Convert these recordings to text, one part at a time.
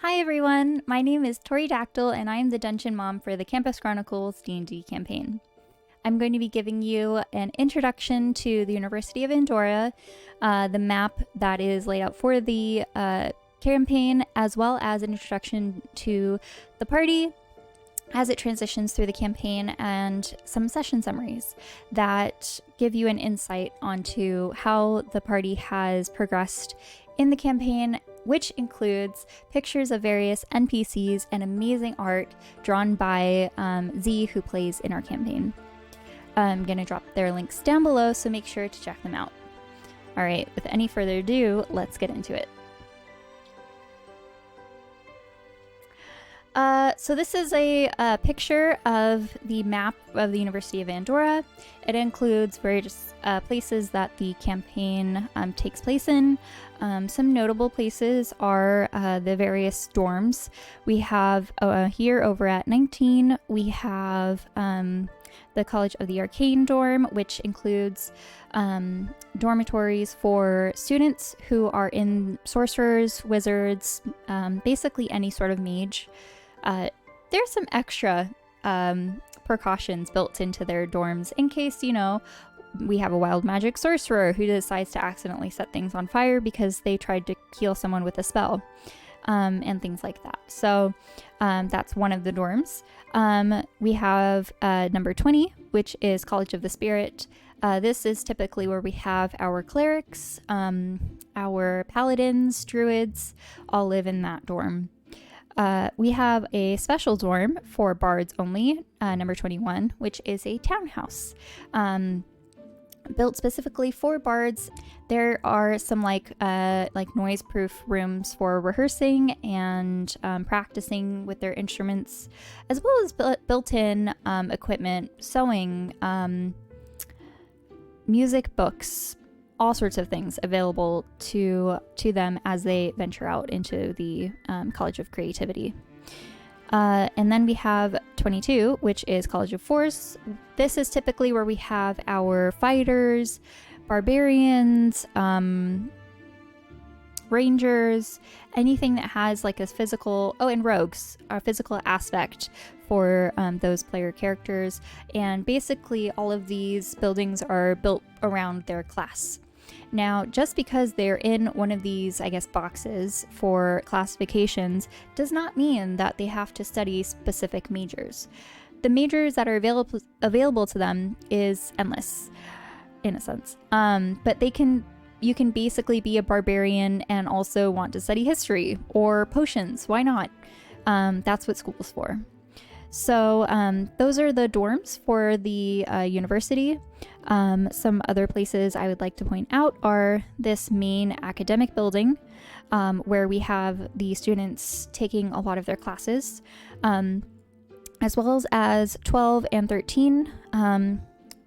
Hi everyone, my name is Tori Dactyl and I am the Dungeon Mom for the Campus Chronicles D&D campaign. I'm going to be giving you an introduction to the University of Andorra, the map that is laid out for the campaign, as well as an introduction to the party as it transitions through the campaign, and some session summaries that give you an insight onto how the party has progressed in the campaign, which includes pictures of various NPCs and amazing art drawn by Z, who plays in our campaign. I'm going to drop their links down below, so make sure to check them out. All right, with any further ado, let's get into it. So this is a picture of the map of the University of Andorra. It includes various places that the campaign takes place in. Some notable places are the various dorms. We have here over at 19, we have the College of the Arcane dorm, which includes dormitories for students who are in sorcerers, wizards, basically any sort of mage. There's some extra precautions built into their dorms in case, we have a wild magic sorcerer who decides to accidentally set things on fire because they tried to heal someone with a spell, and things like that. So that's one of the dorms. We have number 20, which is College of the Spirit. This is typically where we have our clerics, our paladins, druids, all live in that dorm. We have a special dorm for bards only, number 21, which is a townhouse. Built specifically for bards. There are some like noise-proof rooms for rehearsing and practicing with their instruments, as well as built-in equipment, sewing, music, books, all sorts of things available to them as they venture out into the College of Creativity. And then we have 22, which is College of Force. This is typically where we have our fighters, barbarians, rangers, anything that has like a physical, and rogues, a physical aspect for those player characters. And basically all of these buildings are built around their class. Now, just because they're in one of these, boxes for classifications does not mean that they have to study specific majors. The majors that are available to them is endless, in a sense. But you can basically be a barbarian and also want to study history or potions. Why not? That's what school's for. So those are the dorms for the university. Some other places I would like to point out are this main academic building, where we have the students taking a lot of their classes, as well as 12 and 13.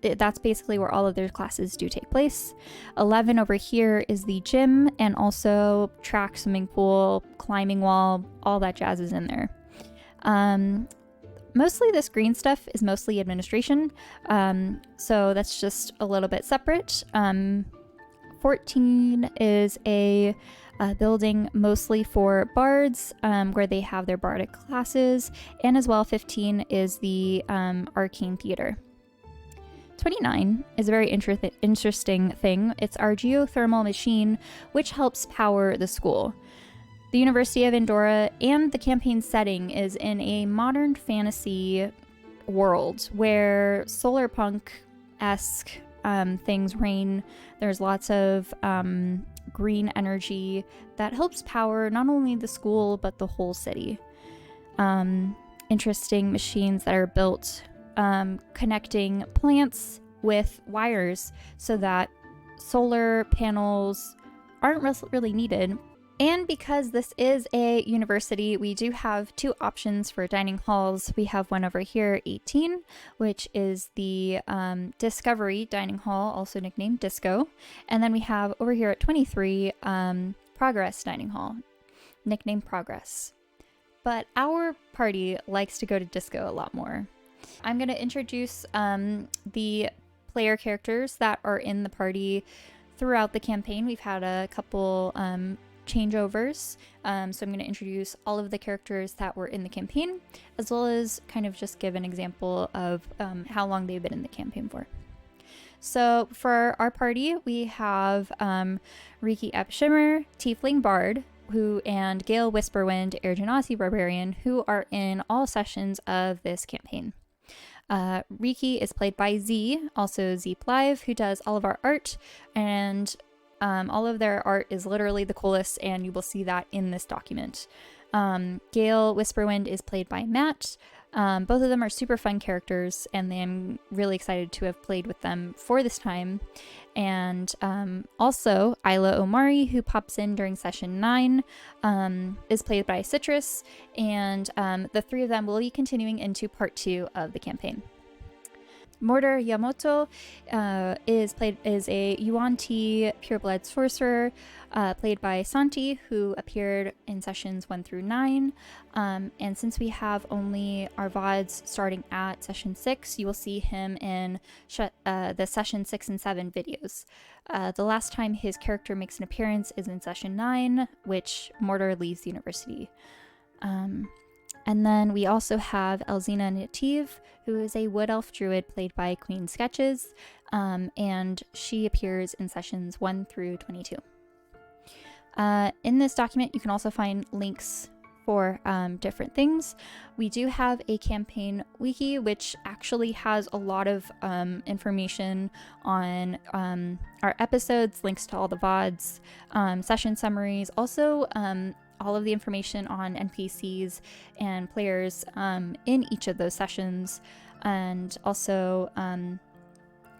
That's basically where all of their classes do take place. 11 over here is the gym, and also track, swimming pool, climbing wall, all that jazz is in there. Mostly this green stuff is mostly administration, so that's just a little bit separate. 14 is a building mostly for bards, where they have their bardic classes, and as well 15 is the arcane theater. 29 is a very interesting thing. It's our geothermal machine, which helps power the school. The University of Andorra and the campaign setting is in a modern fantasy world where solar punk-esque things reign. There's lots of green energy that helps power not only the school but the whole city. Interesting machines that are built connecting plants with wires so that solar panels aren't really needed. And because this is a university, we do have two options for dining halls. We have one over here, 18, which is the Discovery Dining Hall, also nicknamed Disco. And then we have over here at 23, Progress Dining Hall, nicknamed Progress. But our party likes to go to Disco a lot more. I'm going to introduce the player characters that are in the party throughout the campaign. We've had a couple changeovers. So I'm going to introduce all of the characters that were in the campaign, as well as kind of just give an example of how long they've been in the campaign for. So for our party, we have Riki Epshimmer, Tiefling Bard, and Gale Whisperwind, Air Genasi Barbarian, who are in all sessions of this campaign. Riki is played by Z, also Zeep Live, who does all of our art, and all of their art is literally the coolest, and you will see that in this document. Gale Whisperwind is played by Matt. Both of them are super fun characters, and I'm really excited to have played with them for this time. And also, Isla Omari, who pops in during session 9, is played by Citrus, and the three of them will be continuing into part 2 of the campaign. Mortar Yamoto is a Yuan Ti pureblood sorcerer, played by Santi, who appeared in sessions 1 through 9. And since we have only our VODs starting at session 6, you will see him in the session 6 and 7 videos. The last time his character makes an appearance is in session 9, which Mortar leaves the university. And then we also have Elzina Native, who is a wood elf druid played by Queen Sketches, and she appears in sessions 1 through 22. In this document, you can also find links for different things. We do have a campaign wiki, which actually has a lot of information on our episodes, links to all the VODs, session summaries, also all of the information on NPCs and players in each of those sessions, and also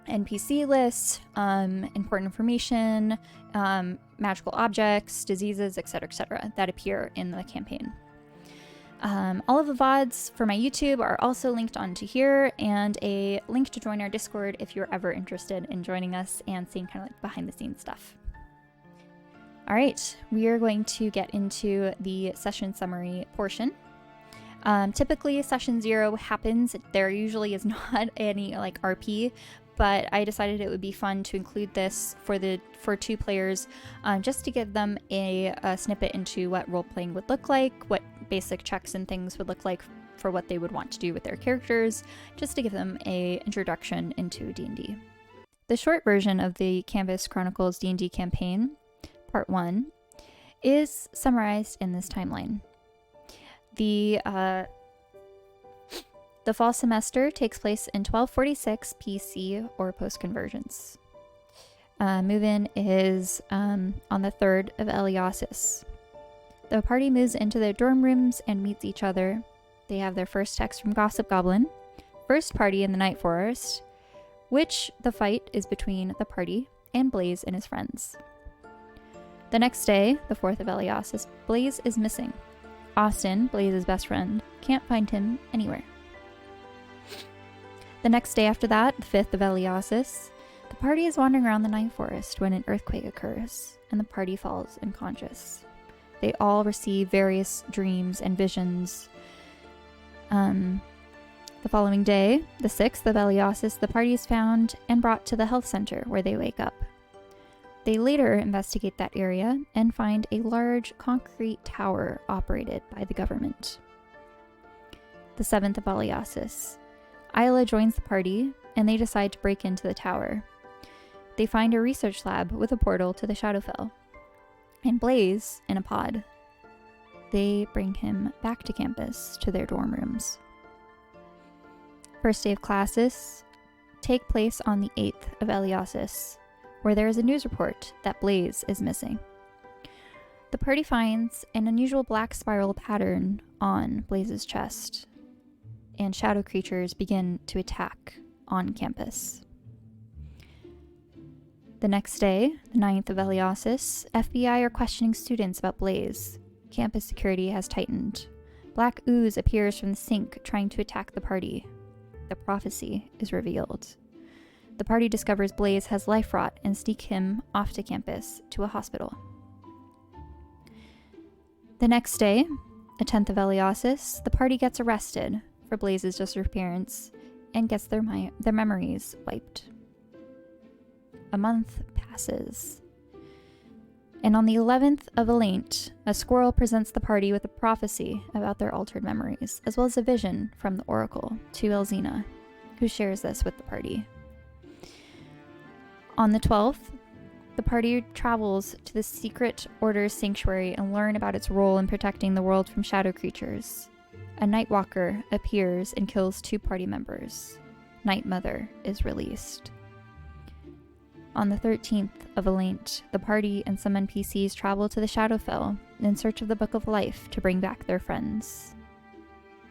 NPC lists, important information, magical objects, diseases, etc., that appear in the campaign. All of the VODs for my YouTube are also linked onto here, and a link to join our Discord if you're ever interested in joining us and seeing kind of like behind the scenes stuff. All right, we are going to get into the session summary portion. Typically, session 0 happens. There usually is not any like RP, but I decided it would be fun to include this for 2 players, just to give them a snippet into what role-playing would look like, what basic checks and things would look like for what they would want to do with their characters, just to give them a introduction into D&D. The short version of the Canvas Chronicles D&D campaign, Part 1, is summarized in this timeline. The fall semester takes place in 1246 PC or post-convergence. Move-in is on the 3rd of Eliosis. The party moves into their dorm rooms and meets each other. They have their first text from Gossip Goblin, first party in the Night Forest, which the fight is between the party and Blaze and his friends. The next day, the 4th of Eliosis, Blaze is missing. Austin, Blaze's best friend, can't find him anywhere. The next day after that, the 5th of Eliosis, the party is wandering around the Night Forest when an earthquake occurs, and the party falls unconscious. They all receive various dreams and visions. The following day, the 6th of Eliosis, the party is found and brought to the health center where they wake up. They later investigate that area and find a large concrete tower operated by the government. The 7th of Eliosis, Isla joins the party, and they decide to break into the tower. They find a research lab with a portal to the Shadowfell, and Blaze in a pod. They bring him back to campus to their dorm rooms. First day of classes take place on the 8th of Eliosis, where there is a news report that Blaze is missing. The party finds an unusual black spiral pattern on Blaze's chest, and shadow creatures begin to attack on campus. The next day, the 9th of Eliosis, FBI are questioning students about Blaze. Campus security has tightened. Black ooze appears from the sink trying to attack the party. The prophecy is revealed. The party discovers Blaze has life rot and sneak him off to campus to a hospital. The next day, the 10th of Eliosis, the party gets arrested for Blaze's disappearance and gets their memories wiped. A month passes. And on the 11th of Elent, a squirrel presents the party with a prophecy about their altered memories, as well as a vision from the oracle to Elzina, who shares this with the party. On the 12th, the party travels to the Secret Order's sanctuary and learn about its role in protecting the world from shadow creatures. A Night Walker appears and kills 2 party members. Night Mother is released. On the 13th of Elent, the party and some NPCs travel to the Shadowfell in search of the Book of Life to bring back their friends.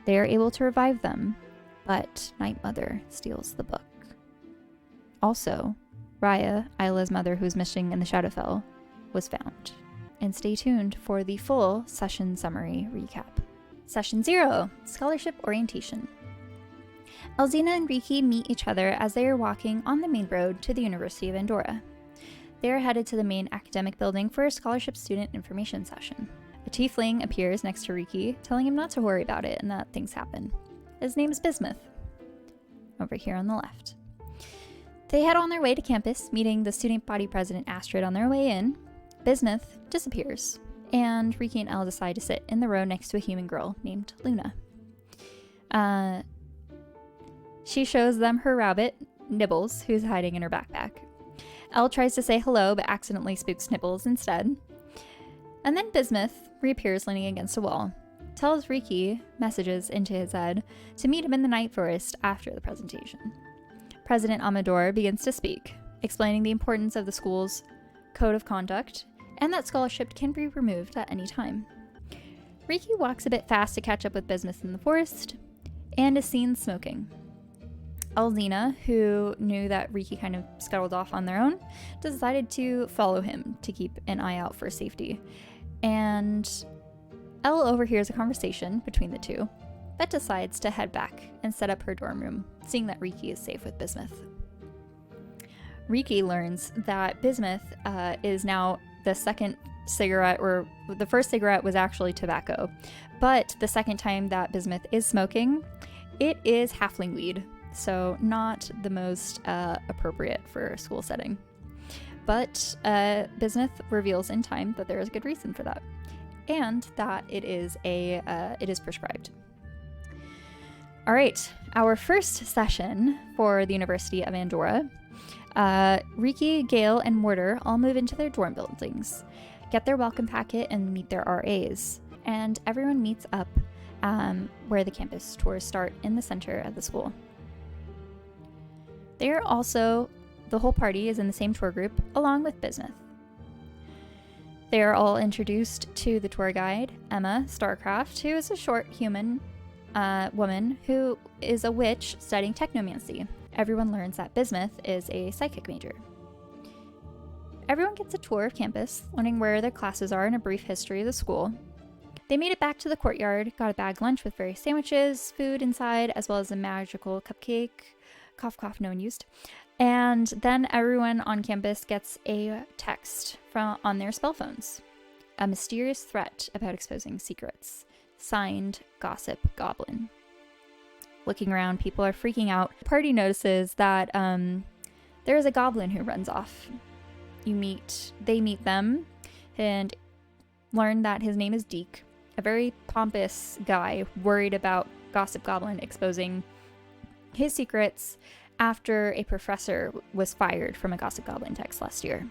They are able to revive them, but Night Mother steals the book. Also, Raya, Isla's mother who's missing in the Shadowfell, was found. And stay tuned for the full session summary recap. Session 0, Scholarship Orientation. Elzina and Riki meet each other as they are walking on the main road to the University of Andorra. They are headed to the main academic building for a scholarship student information session. A tiefling appears next to Riki, telling him not to worry about it and that things happen. His name is Bismuth, over here on the left. They head on their way to campus, meeting the student body president Astrid on their way in. Bismuth disappears, and Riki and Elle decide to sit in the row next to a human girl named Luna. She shows them her rabbit, Nibbles, who's hiding in her backpack. Elle tries to say hello, but accidentally spooks Nibbles instead. And then Bismuth reappears leaning against a wall, tells Riki messages into his head to meet him in the Night Forest after the presentation. President Amador begins to speak, explaining the importance of the school's code of conduct and that scholarship can be removed at any time. Riki walks a bit fast to catch up with Bismuth in the forest and is seen smoking. Elzina, who knew that Riki kind of scuttled off on their own, decided to follow him to keep an eye out for safety. And Elle overhears a conversation between the two, but decides to head back and set up her dorm room, seeing that Riki is safe with Bismuth. Riki learns that Bismuth is now the second cigarette, or the first cigarette was actually tobacco, but the second time that Bismuth is smoking, it is halfling weed. So not the most appropriate for a school setting. But Bismuth reveals in time that there is a good reason for that, and that it is prescribed. All right, our first session for the University of Andorra. Riki, Gale, and Mortar all move into their dorm buildings, get their welcome packet, and meet their RAs. And everyone meets up where the campus tours start in the center of the school. The whole party is in the same tour group, along with Bismuth. They are all introduced to the tour guide, Emma Starcraft, who is a short human woman who is a witch studying technomancy. Everyone learns that Bismuth is a psychic major. Everyone gets a tour of campus, learning where their classes are and a brief history of the school. They made it back to the courtyard, got a bag lunch with various sandwiches, food inside, as well as a magical cupcake. Cough, cough, no one used. And then everyone on campus gets a text on their spell phones. A mysterious threat about exposing secrets. Signed, Gossip Goblin. Looking around, people are freaking out. The party notices that there is a goblin who runs off. They meet them and learn that his name is Deke, a very pompous guy worried about Gossip Goblin exposing his secrets after a professor was fired from a Gossip Goblin text last year.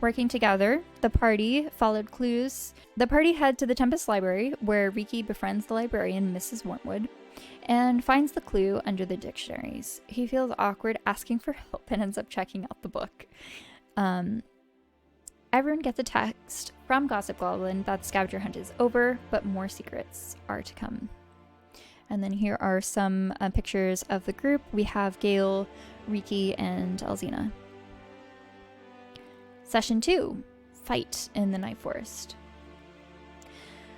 Working together, the party followed clues. The party head to the Tempest Library, where Riki befriends the librarian, Mrs. Wormwood, and finds the clue under the dictionaries. He feels awkward asking for help and ends up checking out the book. Everyone gets a text from Gossip Goblin that the scavenger hunt is over, but more secrets are to come. And then here are some pictures of the group. We have Gale, Riki, and Elzina. Session 2, Fight in the Night Forest.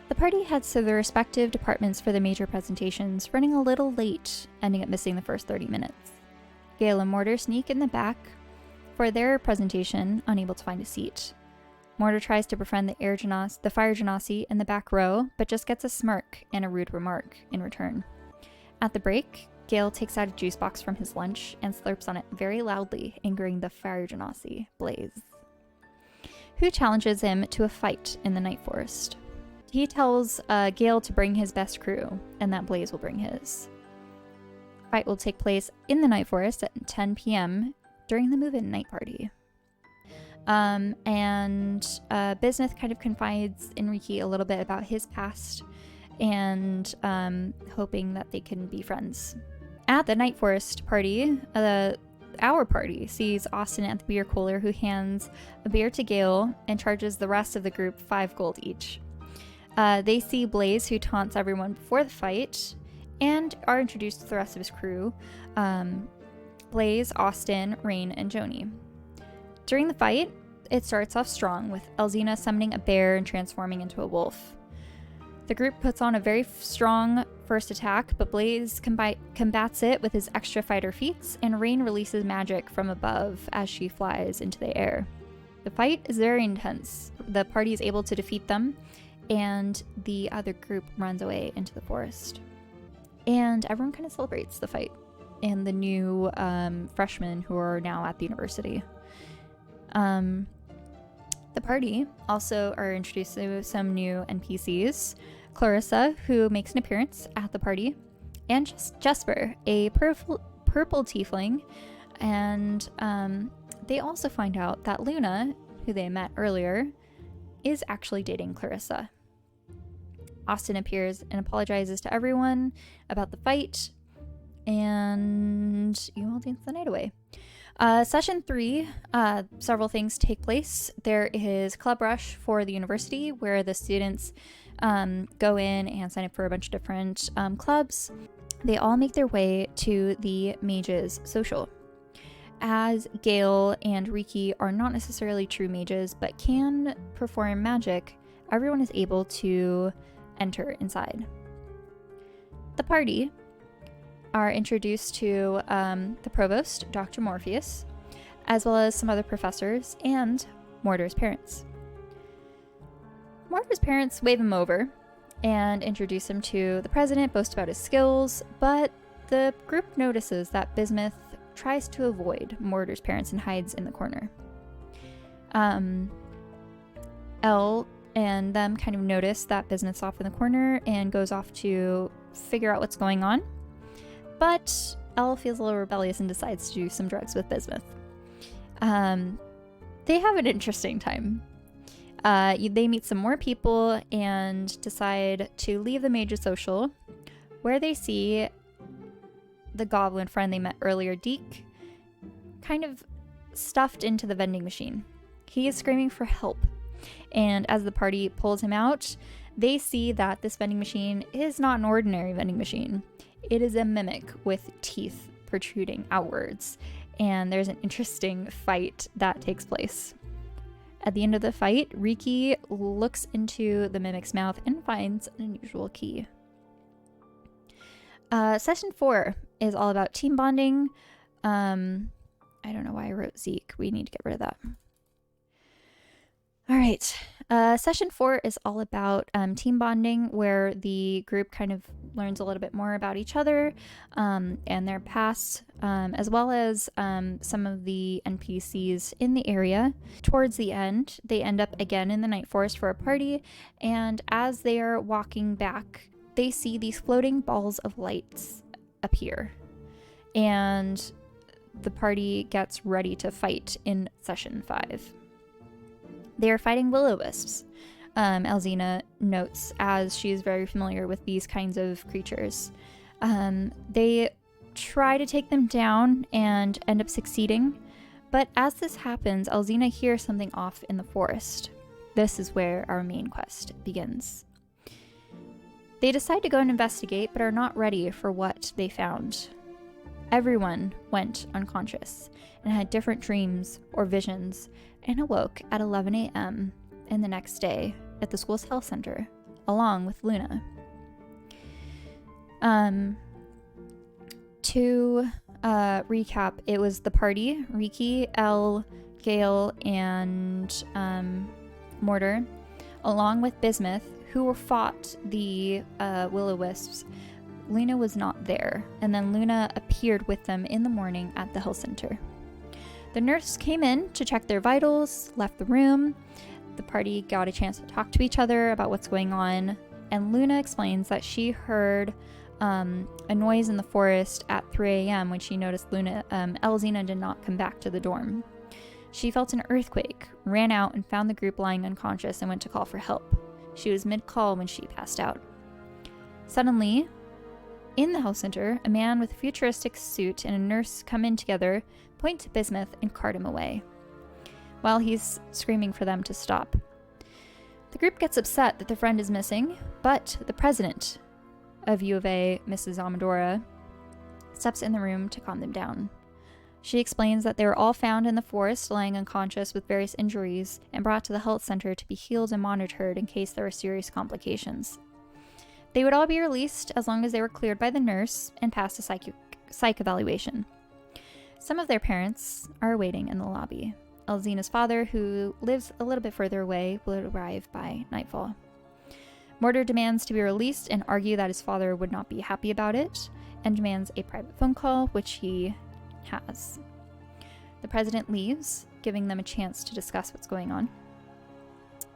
The party heads to their respective departments for the major presentations, running a little late, ending up missing the first 30 minutes. Gale and Mortar sneak in the back for their presentation, unable to find a seat. Mortar tries to befriend the fire genasi in the back row, but just gets a smirk and a rude remark in return. At the break, Gale takes out a juice box from his lunch and slurps on it very loudly, angering the fire genasi, Blaze. who challenges him to a fight in the Night Forest. He tells Gale to bring his best crew, and that Blaze will bring his. The fight will take place in the Night Forest at 10 p.m. during the move-in night party. Bismuth kind of confides in Riki a little bit about his past, and hoping that they can be friends. At the Night Forest party, our party sees Austin at the beer cooler, who hands a beer to Gale and charges the rest of the group 5 gold each. They see Blaze, who taunts everyone before the fight, and are introduced to the rest of his crew. Blaze, Austin, Rain, and Joni. During the fight, it starts off strong, with Elzina summoning a bear and transforming into a wolf. The group puts on a very strong first attack, but Blaze combats it with his extra fighter feats, and Rain releases magic from above as she flies into the air. The fight is very intense. The party is able to defeat them, and the other group runs away into the forest. And everyone kind of celebrates the fight and the new freshmen who are now at the university. The party also are introduced to some new NPCs. Clarissa, who makes an appearance at the party, and Jesper, a purple tiefling. And they also find out that Luna, who they met earlier, is actually dating Clarissa. Austin appears and apologizes to everyone about the fight, and you all dance the night away. Session 3, several things take place. There is Club Rush for the university, where the students go in and sign up for a bunch of different clubs. They all make their way to the Mages Social. As Gale and Riki are not necessarily true mages, but can perform magic, everyone is able to enter inside. The party are introduced to the provost, Dr. Morpheus, as well as some other professors, and Mortar's parents. Mortar's parents wave him over and introduce him to the president, boast about his skills, but the group notices that Bismuth tries to avoid Mortar's parents and hides in the corner. Elle and them kind of notice that Bismuth's off in the corner and goes off to figure out what's going on. But Elle feels a little rebellious and decides to do some drugs with Bismuth. They have an interesting time. They meet some more people and decide to leave the Mages Social, where they see the goblin friend they met earlier, Deke, kind of stuffed into the vending machine. He is screaming for help, and as the party pulls him out, they see that this vending machine is not an ordinary vending machine. It is a mimic with teeth protruding outwards, and there's an interesting fight that takes place. At the end of the fight, Riki looks into the mimic's mouth and finds an unusual key. Session 4 is all about team bonding. I don't know why I wrote Zeke. We need to get rid of that. All right. Session 4 is all about team bonding, where the group kind of learns a little bit more about each other and their past, as well as some of the NPCs in the area. Towards the end, they end up again in the Night Forest for a party, and as they are walking back, they see these floating balls of lights appear, and the party gets ready to fight in Session 5. They are fighting will-o-wisps, Elzina notes, as she is very familiar with these kinds of creatures. They try to take them down and end up succeeding, but as this happens, Elzina hears something off in the forest. This is where our main quest begins. They decide to go and investigate, but are not ready for what they found. Everyone went unconscious and had different dreams or visions, and awoke at 11 a.m. and the next day at the school's health center, along with Luna. To recap, it was the party, Riki, Elle, Gale, and Mortar, along with Bismuth, who fought the will-o-wisps. Luna was not there, and then Luna appeared with them in the morning at the health center. The nurse came in to check their vitals, left the room. The party got a chance to talk to each other about what's going on, and Luna explains that she heard a noise in the forest at 3 a.m. when she noticed Elzina did not come back to the dorm. She felt an earthquake, ran out and found the group lying unconscious and went to call for help. She was mid-call when she passed out. Suddenly, in the health center, a man with a futuristic suit and a nurse come in together, point to Bismuth, and cart him away, while he's screaming for them to stop. The group gets upset that their friend is missing, but the president of U of A, Mrs. Amadora, steps in the room to calm them down. She explains that they were all found in the forest, lying unconscious with various injuries, and brought to the health center to be healed and monitored in case there were serious complications. They would all be released as long as they were cleared by the nurse and passed a psych evaluation. Some of their parents are waiting in the lobby. Elzina's father, who lives a little bit further away, will arrive by nightfall. Mortar demands to be released and argue that his father would not be happy about it, and demands a private phone call, which he has. The president leaves, giving them a chance to discuss what's going on.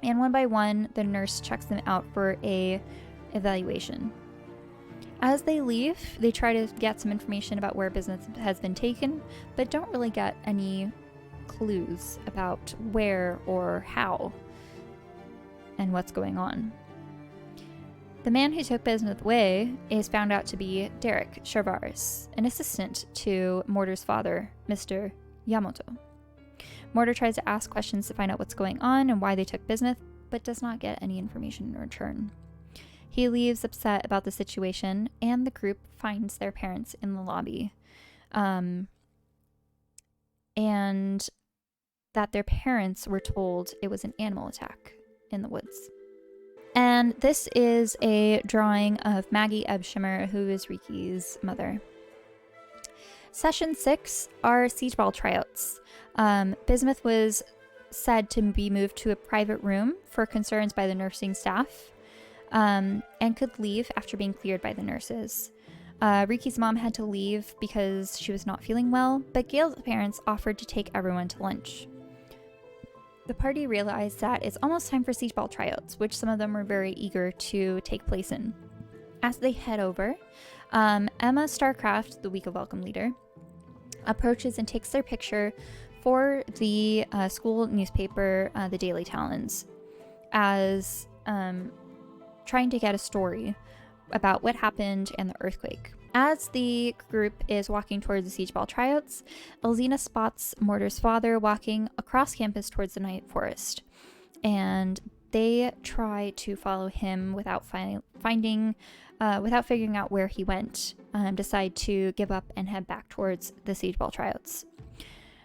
And one by one, the nurse checks them out for a evaluation. As they leave, they try to get some information about where business has been taken, but don't really get any clues about where or how and what's going on. The man who took Bismuth away is found out to be Derek Charvars, an assistant to Mortar's father, Mr. Yamato. Mortar tries to ask questions to find out what's going on and why they took Bismuth, but does not get any information in return. He leaves upset about the situation, and the group finds their parents in the lobby. And that their parents were told it was an animal attack in the woods. And this is a drawing of Maggie Ebshimmer, who is Riki's mother. Session 6 are siege ball tryouts. Bismuth was said to be moved to a private room for concerns by the nursing staff, and could leave after being cleared by the nurses. Riki's mom had to leave because she was not feeling well, but Gail's parents offered to take everyone to lunch. The party realized that it's almost time for siege ball tryouts, which some of them were very eager to take place in. As they head over, Emma Starcraft, the Week of Welcome leader, approaches and takes their picture for the school newspaper, the Daily Talons, as trying to get a story about what happened and the earthquake. As the group is walking towards the siege ball tryouts, Elzina spots Mortar's father walking across campus towards the night forest, and they try to follow him without figuring out where he went, decide to give up and head back towards the siege ball tryouts.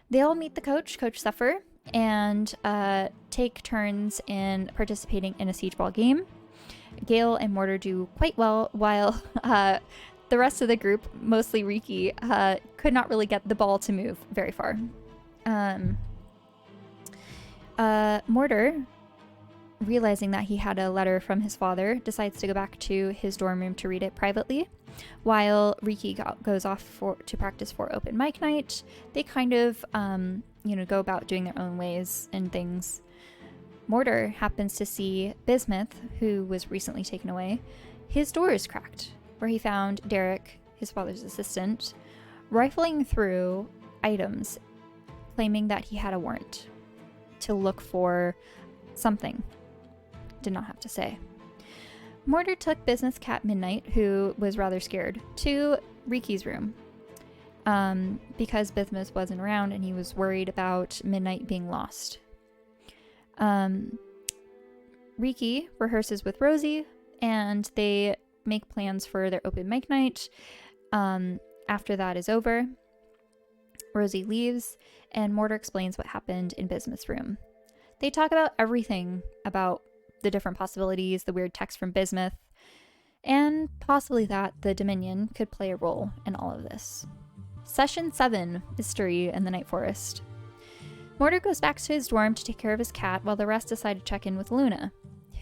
They all meet the coach, Coach Suffer, and take turns in participating in a siege ball game. Gail and Mortar do quite well, while the rest of the group, mostly Riki, could not really get the ball to move very far. Mortar, realizing that he had a letter from his father, decides to go back to his dorm room to read it privately, while Riki goes off to practice for open mic night. They kind of, go about doing their own ways and things. Mortar happens to see Bismuth, who was recently taken away. His door is cracked, where he found Derek, his father's assistant, rifling through items, claiming that he had a warrant to look for something. Did not have to say. Mortar took Bismuth's cat Midnight, who was rather scared, to Riki's room, because Bismuth wasn't around and he was worried about Midnight being lost. Riki rehearses with Rosie, and they make plans for their open mic night. After that is over, Rosie leaves, and Mortar explains what happened in Bismuth's room. They talk about everything, about the different possibilities, the weird text from Bismuth, and possibly that the Dominion could play a role in all of this. Session 7, Mystery in the Night Forest. Mortar goes back to his dorm to take care of his cat, while the rest decide to check in with Luna,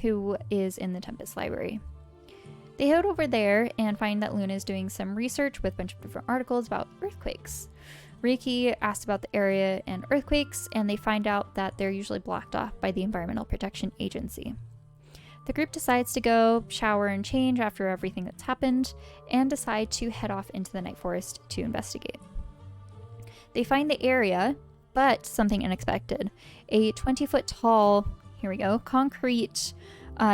who is in the Tempest Library. They head over there and find that Luna is doing some research with a bunch of different articles about earthquakes. Reiki asks about the area and earthquakes, and they find out that they're usually blocked off by the Environmental Protection Agency. The group decides to go shower and change after everything that's happened, and decide to head off into the night forest to investigate. They find the area, but something unexpected. A 20-foot tall, concrete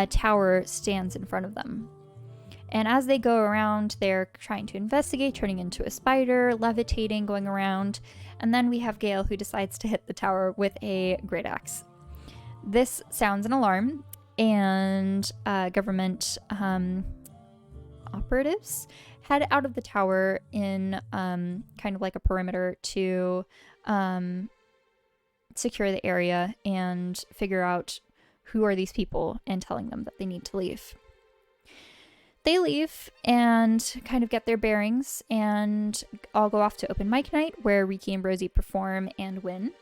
tower stands in front of them. And as they go around, they're trying to investigate, turning into a spider, levitating, going around. And then we have Gale, who decides to hit the tower with a great axe. This sounds an alarm, and government operatives head out of the tower in kind of like a perimeter to secure the area and figure out who are these people and telling them that they need to leave. They leave and kind of get their bearings and all go off to open mic night, where Riki and Rosie perform and win.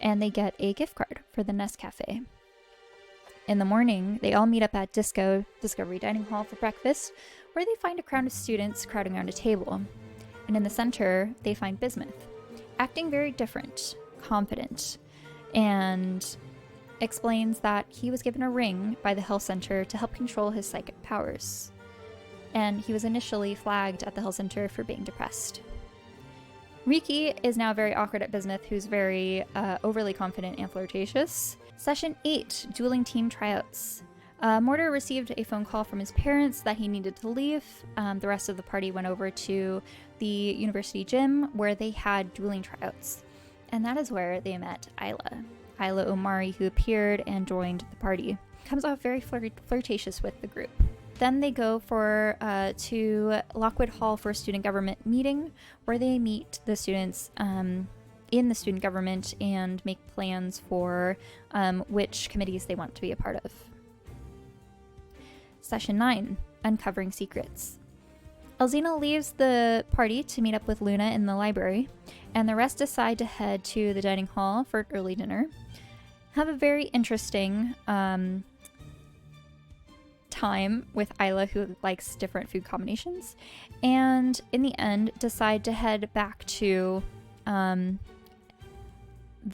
And they get a gift card for the Nest Cafe. In the morning, they all meet up at Discovery Dining Hall for breakfast, where they find a crowd of students crowding around a table. And in the center, they find Bismuth, acting very different, confident, and explains that he was given a ring by the health center to help control his psychic powers. And he was initially flagged at the health center for being depressed. Riki is now very awkward at Bismuth, who's very overly confident and flirtatious. Session 8, Dueling Team Tryouts. Mortar received a phone call from his parents that he needed to leave. The rest of the party went over to the university gym, where they had dueling tryouts. And that is where they met Isla Omari, who appeared and joined the party. Comes off very flirtatious with the group. Then they go to Lockwood Hall for a student government meeting, where they meet the students in the student government and make plans for which committees they want to be a part of. Session 9, Uncovering Secrets. Elzina leaves the party to meet up with Luna in the library, and the rest decide to head to the dining hall for early dinner. Have a very interesting time with Isla, who likes different food combinations, and in the end decide to head back to the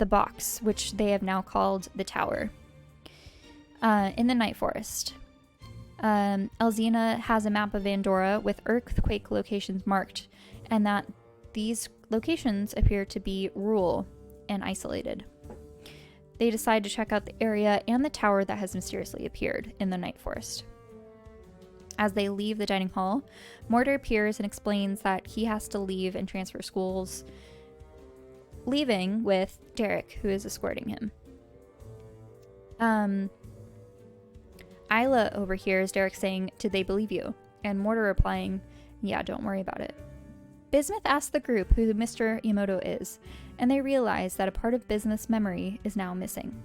box, which they have now called the tower, in the night forest. Elzina has a map of Andorra with earthquake locations marked, and that these locations appear to be rural and isolated. They decide to check out the area and the tower that has mysteriously appeared in the night forest. As they leave the dining hall, Mortar appears and explains that he has to leave and transfer schools, leaving with Derek, who is escorting him. Isla overhears Derek saying, "Did they believe you?" And Mortar replying, "Yeah, don't worry about it." Bismuth asks the group who Mr. Emoto is, and they realize that a part of Bismuth's memory is now missing.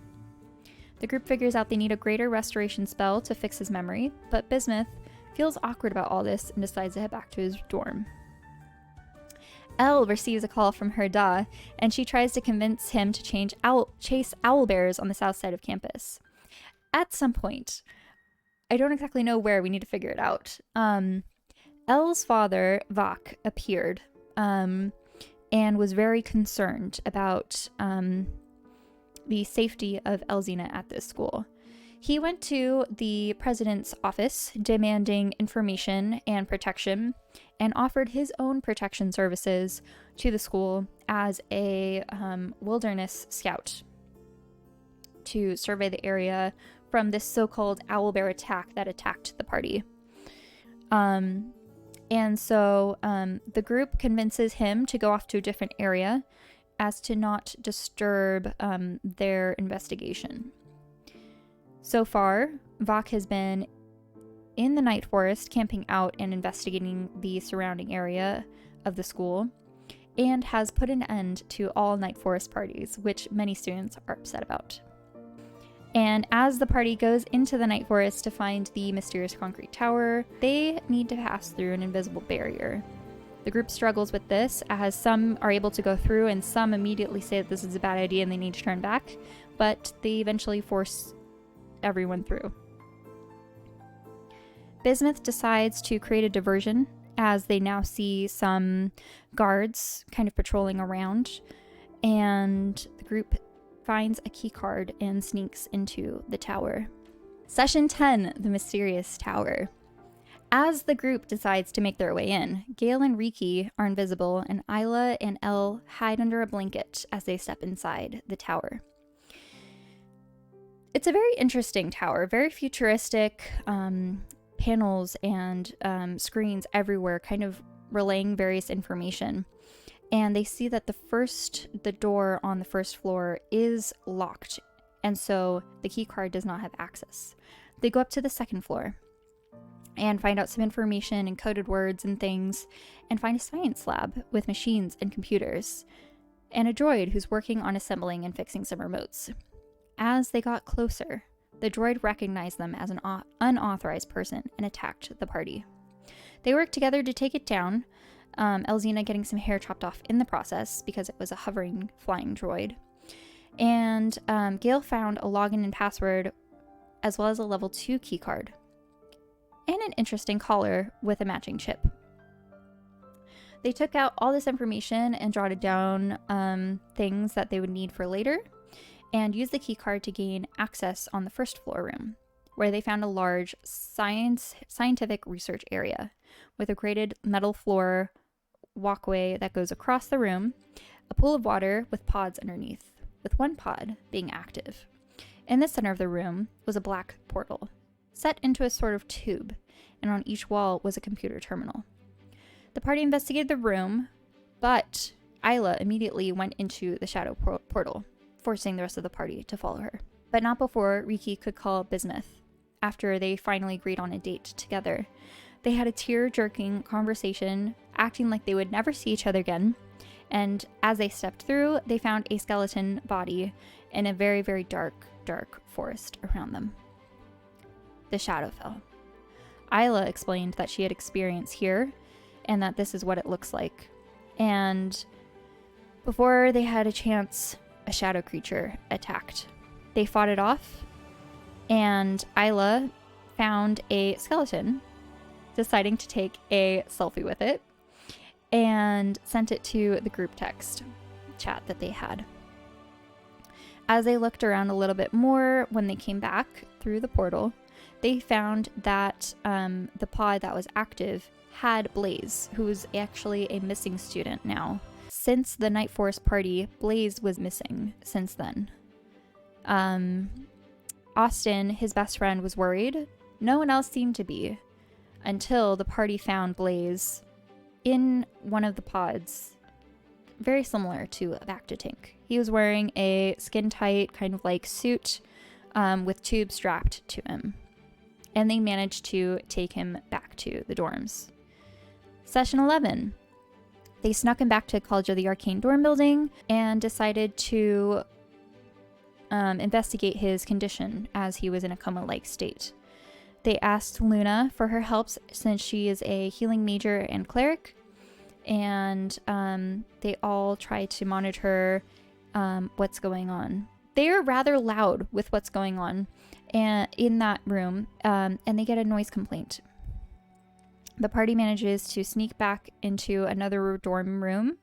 The group figures out they need a greater restoration spell to fix his memory, but Bismuth feels awkward about all this and decides to head back to his dorm. Elle receives a call from her Da, and she tries to convince him to chase owlbears on the south side of campus. At some point, I don't exactly know where, we need to figure it out. Elle's father, Vok, appeared and was very concerned about the safety of Elzina at this school. He went to the president's office demanding information and protection, and offered his own protection services to the school as a wilderness scout to survey the area from this so-called owlbear attack that attacked the party. And so the group convinces him to go off to a different area as to not disturb their investigation. So far, Vok has been in the night forest, camping out and investigating the surrounding area of the school, and has put an end to all night forest parties, which many students are upset about. And as the party goes into the night forest to find the mysterious concrete tower, they need to pass through an invisible barrier. The group struggles with this, as some are able to go through and some immediately say that this is a bad idea and they need to turn back, but they eventually force everyone through. Bismuth decides to create a diversion as they now see some guards kind of patrolling around, and the group finds a key card and sneaks into the tower. Session 10, the mysterious tower. As the group decides to make their way in, Gale and Riki are invisible, and Isla and Elle hide under a blanket as they step inside the tower. It's a very interesting tower, very futuristic, panels and screens everywhere, kind of relaying various information. And they see that the door on the first floor is locked, and so the key card does not have access. They go up to the second floor and find out some information and coded words and things, and find a science lab with machines and computers, and a droid who's working on assembling and fixing some remotes. As they got closer, the droid recognized them as an unauthorized person and attacked the party. They worked together to take it down, Elzina getting some hair chopped off in the process because it was a hovering, flying droid. And Gale found a login and password, as well as a level 2 keycard, and an interesting collar with a matching chip. They took out all this information and jotted down things that they would need for later, and used the keycard to gain access on the first floor room, where they found a large scientific research area with a graded metal floor walkway that goes across the room, a pool of water with pods underneath, with one pod being active. In the center of the room was a black portal, set into a sort of tube, and on each wall was a computer terminal. The party investigated the room, but Isla immediately went into the shadow portal, forcing the rest of the party to follow her. But not before Riki could call bismuth, after they finally agreed on a date together. They had a tear-jerking conversation, acting like they would never see each other again, and as they stepped through, they found a skeleton body in a very, very dark forest around them. The shadow fell. Isla explained that she had experience here, and that this is what it looks like. And before they had a chance, a shadow creature attacked. They fought it off, and Isla found a skeleton, deciding to take a selfie with it, and sent it to the group text chat that they had. As they looked around a little bit more when they came back through the portal, they found that the pod that was active had Blaze, who's actually a missing student now. Since the Night Forest party, Blaze was missing since then. Austin, his best friend, was worried. No one else seemed to be, until the party found Blaze in one of the pods, very similar to a Bacta tank. He was wearing a skin-tight kind of like suit with tubes strapped to him, and they managed to take him back to the dorms. Session 11. They snuck him back to College of the Arcane dorm building and decided to investigate his condition, as he was in a coma-like state. They asked Luna for her help since she is a healing major and cleric, and they all tried to monitor what's going on. They are rather loud with what's going on in that room, and they get a noise complaint. The party manages to sneak back into another dorm room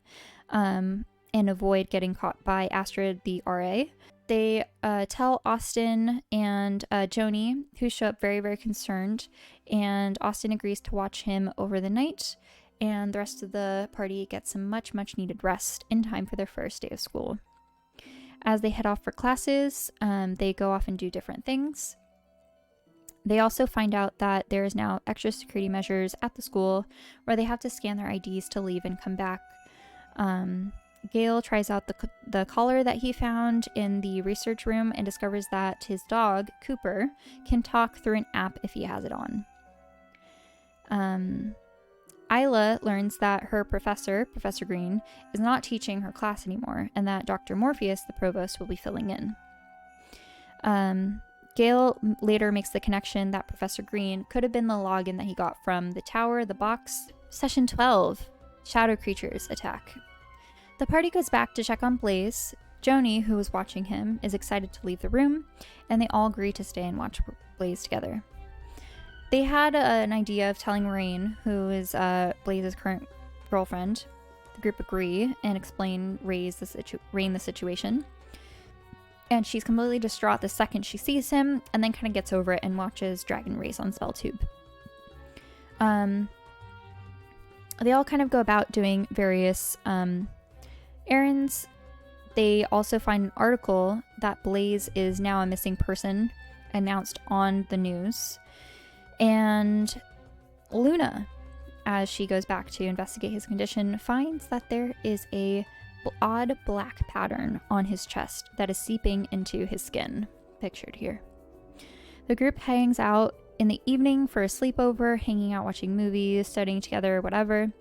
and avoid getting caught by Astrid, the RA. They tell Austin and Joni, who show up very, very concerned, and Austin agrees to watch him over the night, and the rest of the party gets some much, much needed rest in time for their first day of school. As they head off for classes, they go off and do different things. They also find out that there is now extra security measures at the school where they have to scan their IDs to leave and come back. Gale tries out the collar that he found in the research room and discovers that his dog, Cooper, can talk through an app if he has it on. Isla learns that her professor, Professor Green, is not teaching her class anymore, and that Dr. Morpheus, the provost, will be filling in. Gale later makes the connection that Professor Green could have been the login that he got from the tower, the box. Session 12. Shadow creatures attack. The party goes back to check on Blaze. Joni, who was watching him, is excited to leave the room, and they all agree to stay and watch Blaze together. They had an idea of telling Rain, who is Blaze's current girlfriend. The group agree and explain Rain the situation. And she's completely distraught the second she sees him, and then kind of gets over it and watches Dragon race on Spelltube. They all kind of go about doing various errands. They also find an article that Blaze is now a missing person, announced on the news. And Luna, as she goes back to investigate his condition, finds that there is a odd black pattern on his chest that is seeping into his skin, pictured here. The group hangs out in the evening for a sleepover, hanging out, watching movies, studying together, whatever.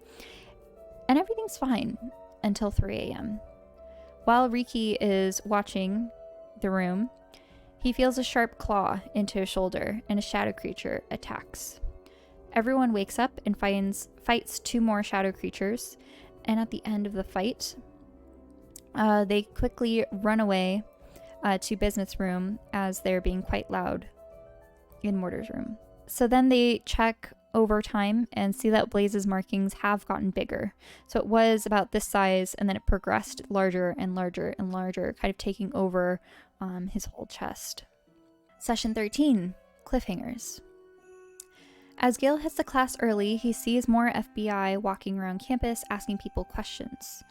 And everything's fine until 3 a.m. While Riki is watching the room, he feels a sharp claw into his shoulder and a shadow creature attacks. Everyone wakes up and fights 2 more shadow creatures, and at the end of the fight, they quickly run away to business room as they're being quite loud in Mortar's room. So then they check over time and see that Blaze's markings have gotten bigger. So it was about this size, and then it progressed larger and larger and larger, kind of taking over his whole chest. Session 13, Cliffhangers. As Gale heads to class early, he sees more FBI walking around campus asking people questions.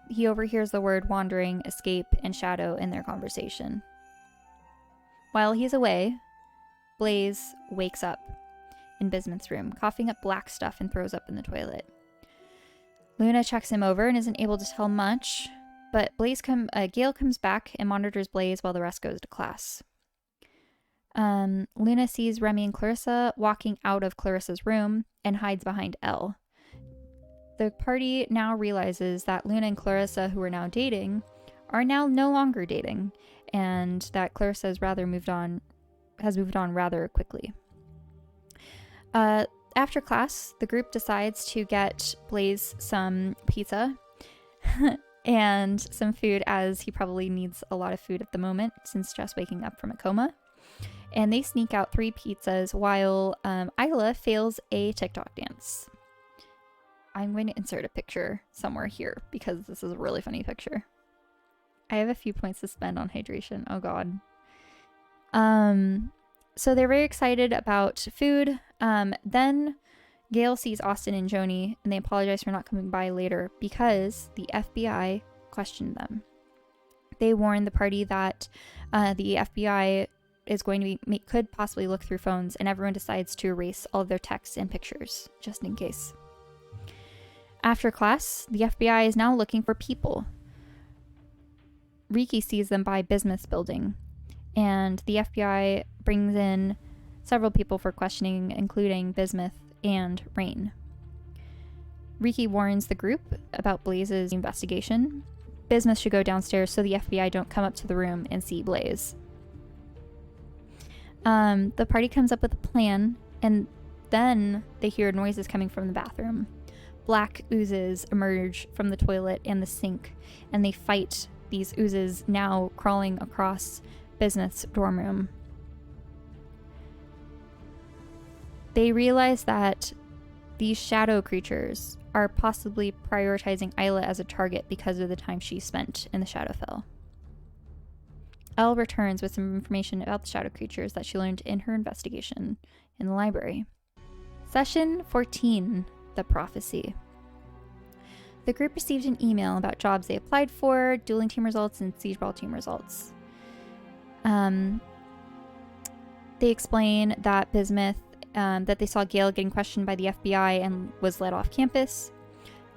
He overhears the word wandering, escape, and shadow in their conversation. While he's away, Blaze wakes up in Bismuth's room, coughing up black stuff, and throws up in the toilet. Luna checks him over and isn't able to tell much, but Gale comes back and monitors Blaze while the rest goes to class. Luna sees Remy and Clarissa walking out of Clarissa's room and hides behind Elle. The party now realizes that Luna and Clarissa, who are now dating, are now no longer dating, and that Clarissa has moved on rather quickly. After class, the group decides to get Blaze some pizza and some food, as he probably needs a lot of food at the moment since just waking up from a coma. And they sneak out 3 pizzas while Isla fails a TikTok dance. I'm going to insert a picture somewhere here because this is a really funny picture. I have a few points to spend on hydration. Oh god. So they're very excited about food. Then Gale sees Austin and Joni, and they apologize for not coming by later because the FBI questioned them. They warned the party that the FBI is going to could possibly look through phones, and everyone decides to erase all of their texts and pictures, just in case. After class, the FBI is now looking for people. Riki sees them by Bismuth's building, and the FBI brings in several people for questioning, including Bismuth and Rain. Riki warns the group about Blaze's investigation. Bismuth should go downstairs so the FBI don't come up to the room and see Blaze. The party comes up with a plan, and then they hear noises coming from the bathroom. Black oozes emerge from the toilet and the sink, and they fight these oozes, now crawling across Bismuth's dorm room. They realize that these shadow creatures are possibly prioritizing Isla as a target because of the time she spent in the Shadowfell. Elle returns with some information about the shadow creatures that she learned in her investigation in the library. Session 14, The Prophecy. The group received an email about jobs they applied for, dueling team results, and siege brawl team results. They explain that Bismuth, that they saw Gale getting questioned by the FBI and was led off campus.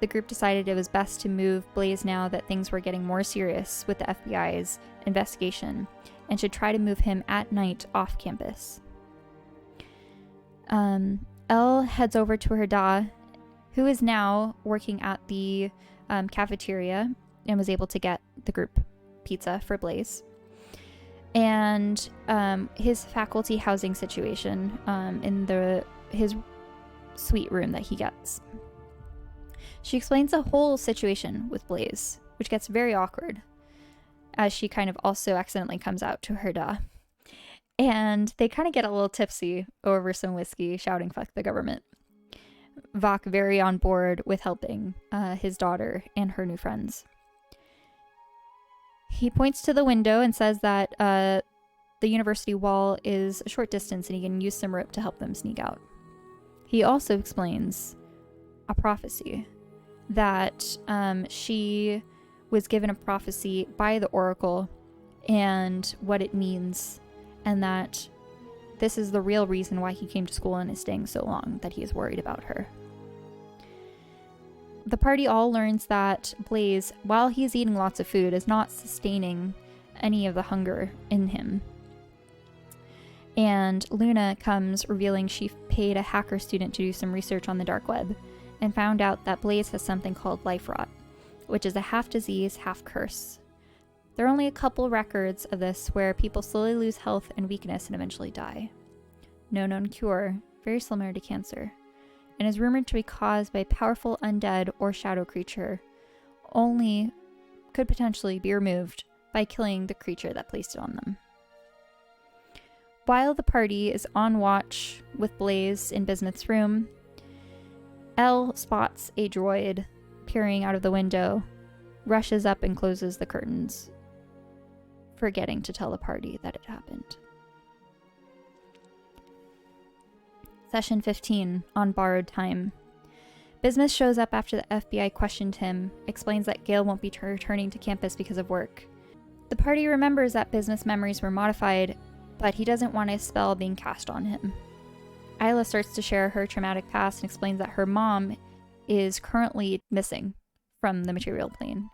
The group decided it was best to move Blaze now that things were getting more serious with the FBI's investigation, and should try to move him at night off campus. Elle heads over to her Da, who is now working at the cafeteria and was able to get the group pizza for Blaze. And his faculty housing situation in his suite room that he gets. She explains the whole situation with Blaze, which gets very awkward, as she kind of also accidentally comes out to her Da. And they kind of get a little tipsy over some whiskey, shouting, "Fuck the government." Vok very on board with helping his daughter and her new friends. He points to the window and says that the university wall is a short distance and he can use some rope to help them sneak out. He also explains a prophecy that she was given a prophecy by the oracle and what it means, and that this is the real reason why he came to school and is staying so long, that he is worried about her. The party all learns that Blaze, while he is eating lots of food, is not sustaining any of the hunger in him. And Luna comes revealing she paid a hacker student to do some research on the dark web and found out that Blaze has something called life rot, which is a half disease, half curse. There are only a couple records of this where people slowly lose health and weakness and eventually die. No known cure, very similar to cancer, and is rumored to be caused by a powerful undead or shadow creature, only could potentially be removed by killing the creature that placed it on them. While the party is on watch with Blaze in Bismuth's room, Elle spots a droid peering out of the window, rushes up and closes the curtains, forgetting to tell the party that it happened. Session 15, on borrowed time. Bismuth shows up after the FBI questioned him, explains that Gale won't be returning to campus because of work. The party remembers that Bismuth's memories were modified, but he doesn't want a spell being cast on him. Isla starts to share her traumatic past and explains that her mom is currently missing from the material plane,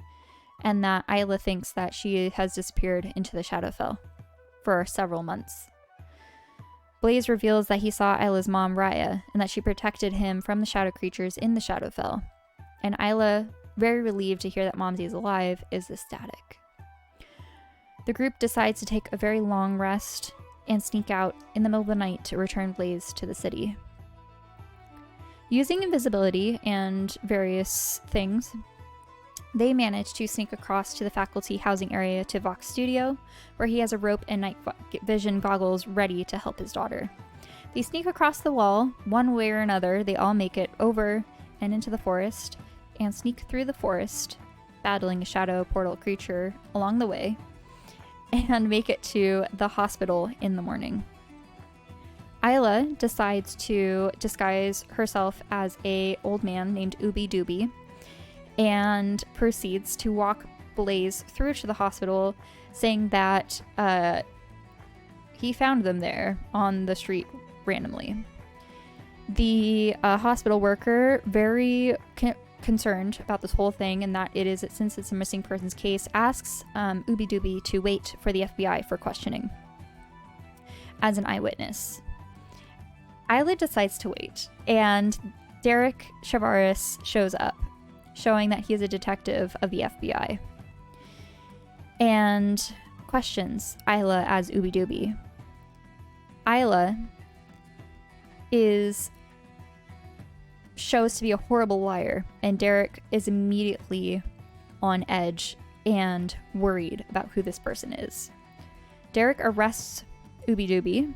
and that Isla thinks that she has disappeared into the Shadowfell for several months. Blaze reveals that he saw Isla's mom, Raya, and that she protected him from the shadow creatures in the Shadowfell. And Isla, very relieved to hear that Momsy is alive, is ecstatic. The group decides to take a very long rest and sneak out in the middle of the night to return Blaze to the city. Using invisibility and various things, they manage to sneak across to the faculty housing area to Vok's studio, where he has a rope and night vision goggles ready to help his daughter. They sneak across the wall, one way or another. They all make it over and into the forest, and sneak through the forest, battling a shadow portal creature along the way, and make it to the hospital in the morning. Isla decides to disguise herself as an old man named Ooby Dooby, and proceeds to walk Blaze through to the hospital, saying that he found them there on the street randomly. The hospital worker, very concerned about this whole thing and that since it's a missing persons case, asks Ooby Dooby to wait for the FBI for questioning as an eyewitness. Isla decides to wait, and Derek Chavaris shows up, showing that he is a detective of the FBI, and questions Isla as Ooby Dooby. Isla shows to be a horrible liar, and Derek is immediately on edge and worried about who this person is. Derek arrests Ooby Dooby,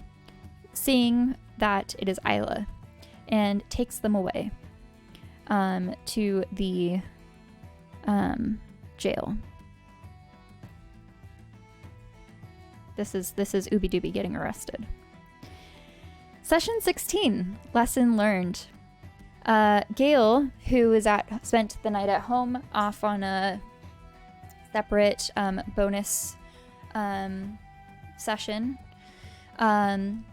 seeing that it is Isla, and takes them away to the jail. This is Ooby Dooby getting arrested. Session 16, lesson learned. Gale, who spent the night at home, off on a separate bonus session, found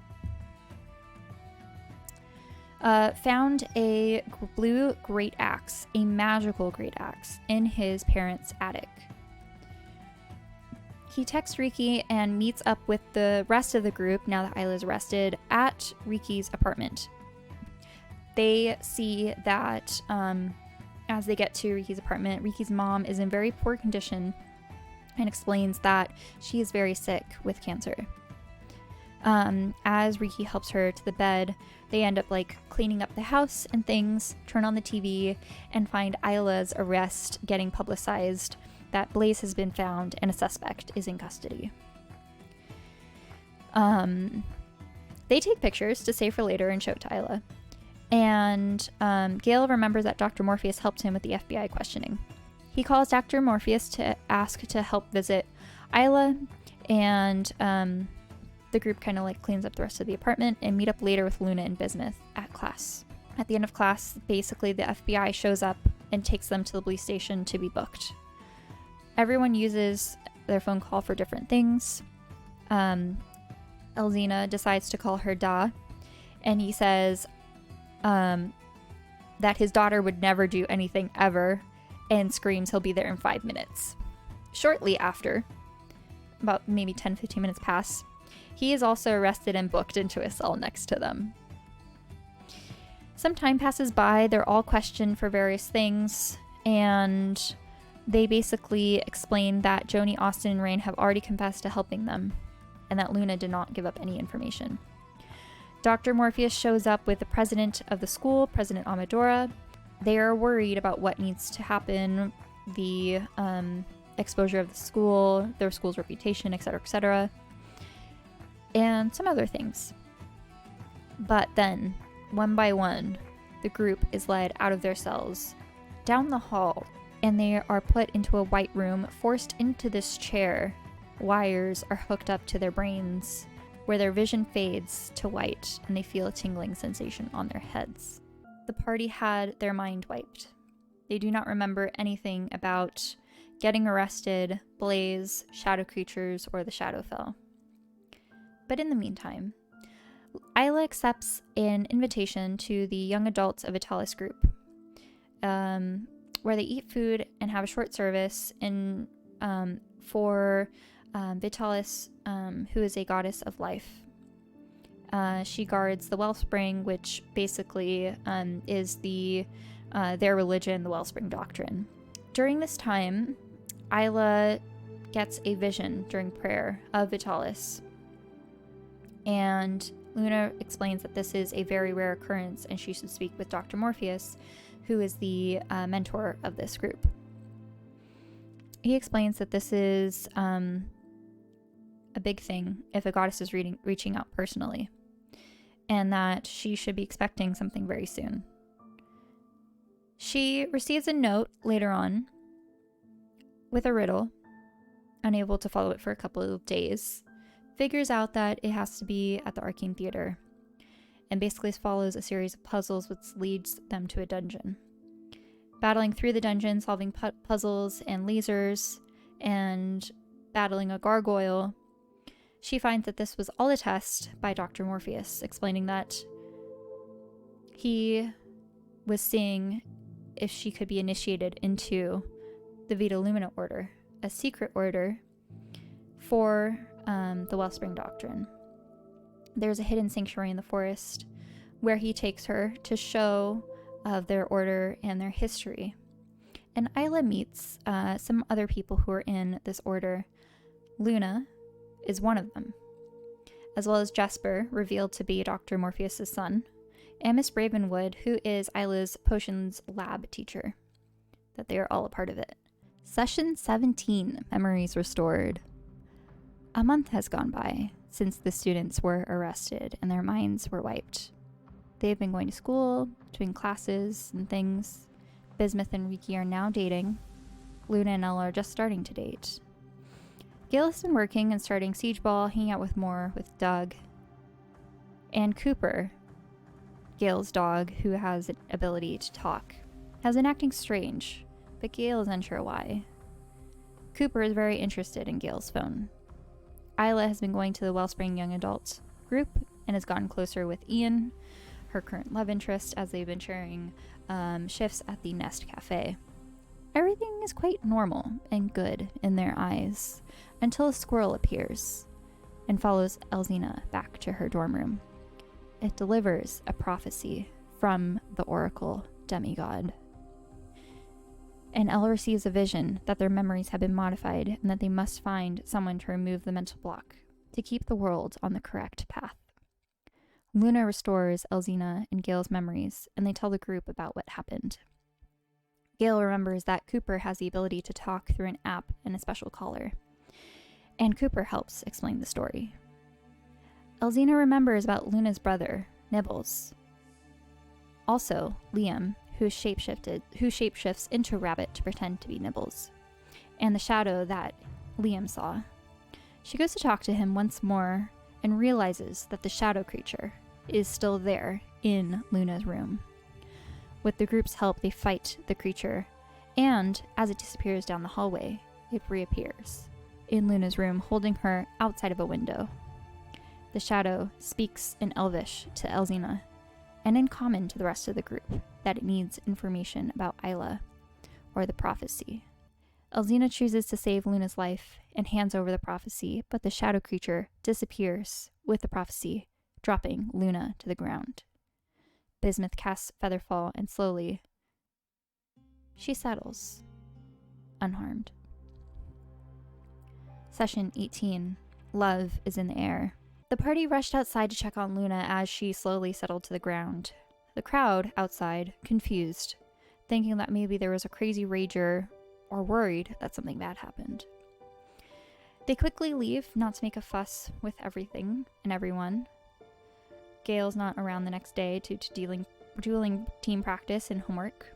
a blue great axe, a magical great axe, in his parents' attic. He texts Riki and meets up with the rest of the group, now that Isla's arrested, at Riki's apartment. They see that as they get to Riki's apartment, Riki's mom is in very poor condition and explains that she is very sick with cancer. As Riki helps her to the bed, they end up cleaning up the house and things, turn on the TV, and find Isla's arrest getting publicized, that Blaze has been found and a suspect is in custody. They take pictures to save for later and show to Isla. And Gale remembers that Dr. Morpheus helped him with the FBI questioning. He calls Dr. Morpheus to ask to help visit Isla, and the group kind of like cleans up the rest of the apartment and meet up later with Luna and Bismuth at class. At the end of class, basically the FBI shows up and takes them to the police station to be booked. Everyone uses their phone call for different things. Elzina decides to call her Da, and he says that his daughter would never do anything ever, and screams he'll be there in 5 minutes. Shortly after, about maybe 10-15 minutes pass, he is also arrested and booked into a cell next to them. Some time passes by, they're all questioned for various things, and they basically explain that Joni, Austin, and Rain have already confessed to helping them, and that Luna did not give up any information. Dr. Morpheus shows up with the president of the school, President Amadora. They are worried about what needs to happen, the exposure of the school, their school's reputation, etc., and some other things. But then, one by one, the group is led out of their cells, down the hall, and they are put into a white room, forced into this chair. Wires are hooked up to their brains, where their vision fades to white and they feel a tingling sensation on their heads. The party had their mind wiped. They do not remember anything about getting arrested, Blaze, shadow creatures, or the Shadowfell. But in the meantime, Isla accepts an invitation to the young adults of Vitalis group, where they eat food and have a short service for Vitalis, who is a goddess of life. She guards the wellspring, which basically is their religion, the wellspring doctrine. During this time, Isla gets a vision during prayer of Vitalis, and Luna explains that this is a very rare occurrence and she should speak with Dr. Morpheus, who is the mentor of this group. He explains that this is a big thing if a goddess is reaching out personally, and that she should be expecting something very soon. She receives a note later on with a riddle, unable to follow it for a couple of days, figures out that it has to be at the Arcane Theater, and basically follows a series of puzzles which leads them to a dungeon. Battling through the dungeon, solving puzzles and lasers, and battling a gargoyle, she finds that this was all a test by Dr. Morpheus, explaining that he was seeing if she could be initiated into the Vita Lumina Order, a secret order for the Wellspring Doctrine. There's a hidden sanctuary in the forest where he takes her to show of their order and their history. And Isla meets some other people who are in this order. Luna is one of them, as well as Jesper, revealed to be Dr. Morpheus' son, and Miss Ravenwood, who is Isla's potions lab teacher, that they are all a part of it. Session 17, Memories Restored. A month has gone by since the students were arrested and their minds were wiped. They've been going to school, doing classes and things. Bismuth and Riki are now dating. Luna and Ella are just starting to date. Gale has been working and starting Siege Ball, hanging out with Doug. And Cooper, Gale's dog, who has an ability to talk, has been acting strange, but Gale is unsure why. Cooper is very interested in Gale's phone. Isla has been going to the Wellspring Young Adult group and has gotten closer with Ian, her current love interest, as they've been sharing shifts at the Nest Cafe. Everything is quite normal and good in their eyes until a squirrel appears and follows Elzina back to her dorm room. It delivers a prophecy from the Oracle demigod. And Elle receives a vision that their memories have been modified and that they must find someone to remove the mental block to keep the world on the correct path. Luna restores Elzina and Gale's memories, and they tell the group about what happened. Gale remembers that Cooper has the ability to talk through an app and a special caller, and Cooper helps explain the story. Elzina remembers about Luna's brother, Nibbles. Also, Liam, who shapeshifts into Rabbit to pretend to be Nibbles, and the shadow that Liam saw. She goes to talk to him once more and realizes that the shadow creature is still there in Luna's room. With the group's help, they fight the creature, and as it disappears down the hallway, it reappears in Luna's room, holding her outside of a window. The shadow speaks in Elvish to Elzina, and in common to the rest of the group, that it needs information about Isla, or the prophecy. Elzina chooses to save Luna's life and hands over the prophecy, but the shadow creature disappears with the prophecy, dropping Luna to the ground. Bismuth casts Featherfall, and slowly, she settles, unharmed. Session 18. Love is in the air. The party rushed outside to check on Luna as she slowly settled to the ground. The crowd outside, confused, thinking that maybe there was a crazy rager or worried that something bad happened. They quickly leave, not to make a fuss with everything and everyone. Gail's not around the next day due to dueling team practice and homework.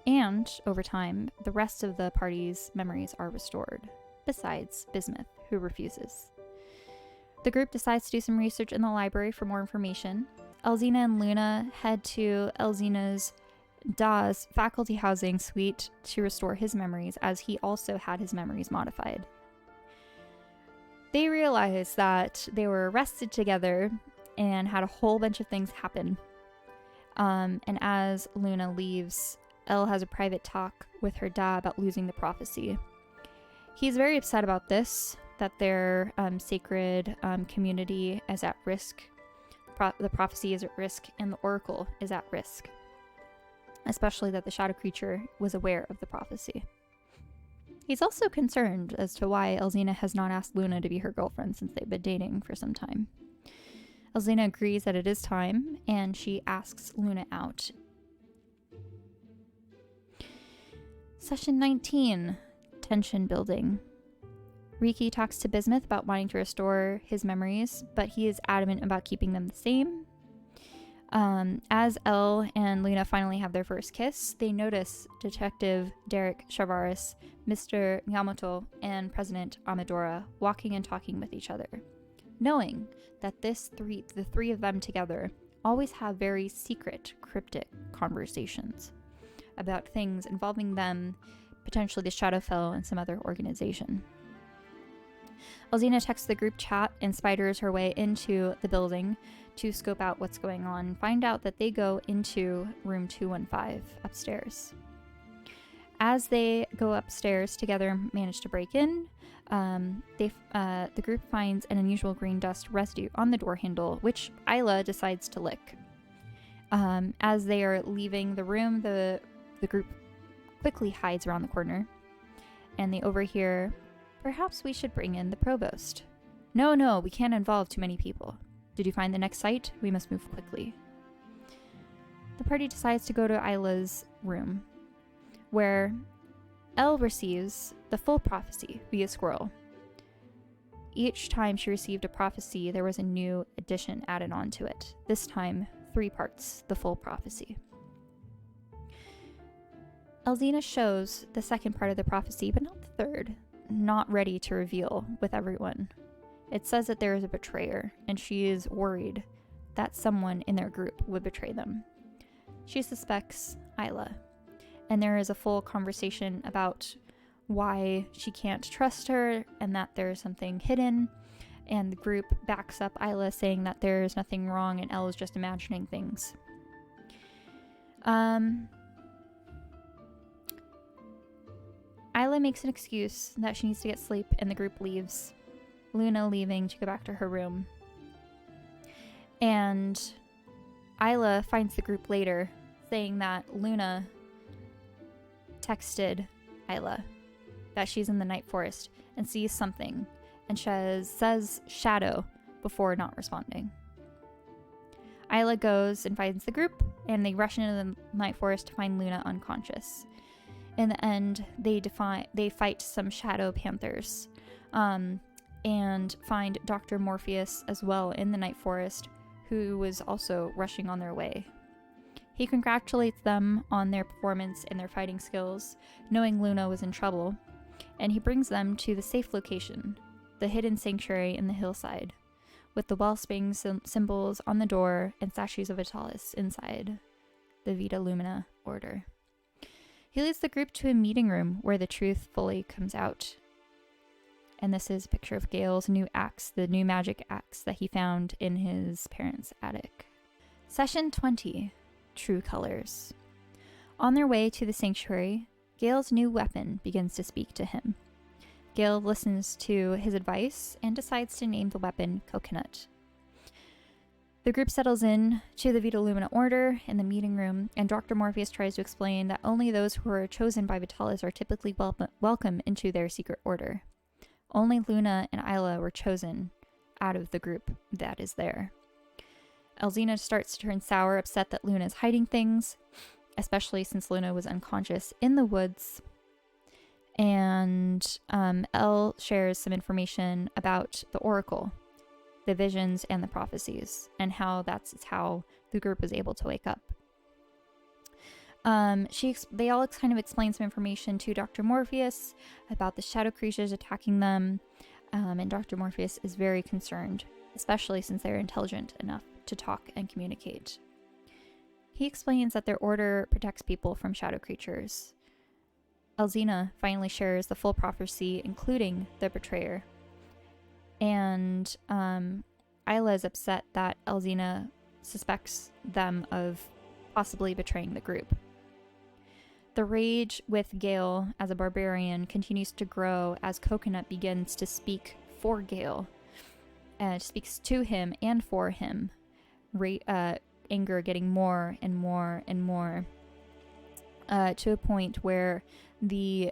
And, over time, the rest of the party's memories are restored, besides Bismuth, who refuses. The group decides to do some research in the library for more information. Elzina and Luna head to Elzina's Da's faculty housing suite to restore his memories, as he also had his memories modified. They realize that they were arrested together and had a whole bunch of things happen. And as Luna leaves, Elle has a private talk with her Da about losing the prophecy. He's very upset about this, that their sacred community is at risk. The prophecy is at risk, and the oracle is at risk. Especially that the shadow creature was aware of the prophecy. He's also concerned as to why Elzina has not asked Luna to be her girlfriend since they've been dating for some time. Elzina agrees that it is time, and she asks Luna out. Session 19. Tension building. Riki talks to Bismuth about wanting to restore his memories, but he is adamant about keeping them the same. As Elle and Luna finally have their first kiss, they notice Detective Derek Chavaris, Mr. Yamato, and President Amadora walking and talking with each other, knowing that the three of them together always have very secret, cryptic conversations about things involving them, potentially the Shadowfell and some other organization. Elzina texts the group chat and spiders her way into the building to scope out what's going on and find out that they go into room 215 upstairs. As they go upstairs together and manage to break in, the group finds an unusual green dust residue on the door handle, which Isla decides to lick. As they are leaving the room, the group quickly hides around the corner, and they overhear, "Perhaps we should bring in the provost." No, we can't involve too many people. Did you find the next site? We must move quickly." The party decides to go to Isla's room, where Elle receives the full prophecy via Squirrel. Each time she received a prophecy, there was a new addition added onto it. This time, 3 parts, the full prophecy. Elzina shows the second part of the prophecy, but not the third, not ready to reveal with everyone. It says that there is a betrayer, and she is worried that someone in their group would betray them. She suspects Isla, and there is a full conversation about why she can't trust her and that there's something hidden, and the group backs up Isla, saying that there's nothing wrong and Elle is just imagining things. Isla makes an excuse that she needs to get sleep, and the group leaves. Luna leaving to go back to her room. And Isla finds the group later, saying that Luna texted Isla that she's in the night forest and sees something, and says shadow before not responding. Isla goes and finds the group, and they rush into the night forest to find Luna unconscious. In the end, they fight some shadow panthers. and find Dr. Morpheus as well in the night forest, who was also rushing on their way. He congratulates them on their performance and their fighting skills, knowing Luna was in trouble, and he brings them to the safe location, the hidden sanctuary in the hillside, with the wellspring symbols on the door and statues of Vitalis inside the Vita Lumina order. He leads the group to a meeting room where the truth fully comes out. And this is a picture of Gale's new axe, the new magic axe that he found in his parents' attic. Session 20, True Colors. On their way to the sanctuary, Gale's new weapon begins to speak to him. Gale listens to his advice and decides to name the weapon Coconut. The group settles in to the Vita Lumina order in the meeting room, and Dr. Morpheus tries to explain that only those who are chosen by Vitalis are typically welcome into their secret order. Only Luna and Isla were chosen out of the group that is there. Elzina starts to turn sour, upset that Luna is hiding things, especially since Luna was unconscious in the woods. And Elle shares some information about the Oracle, the visions and the prophecies, and how that's how the group was able to wake up. They all kind of explain some information to Dr. Morpheus about the shadow creatures attacking them, and Dr. Morpheus is very concerned, especially since they're intelligent enough to talk and communicate. He explains that their order protects people from shadow creatures. Elzina finally shares the full prophecy, including the betrayer, and Isla is upset that Elzina suspects them of possibly betraying the group. The rage with Gale as a barbarian continues to grow as Coconut begins to speak for Gale, and speaks to him and for him, anger getting more and more and more, to a point where the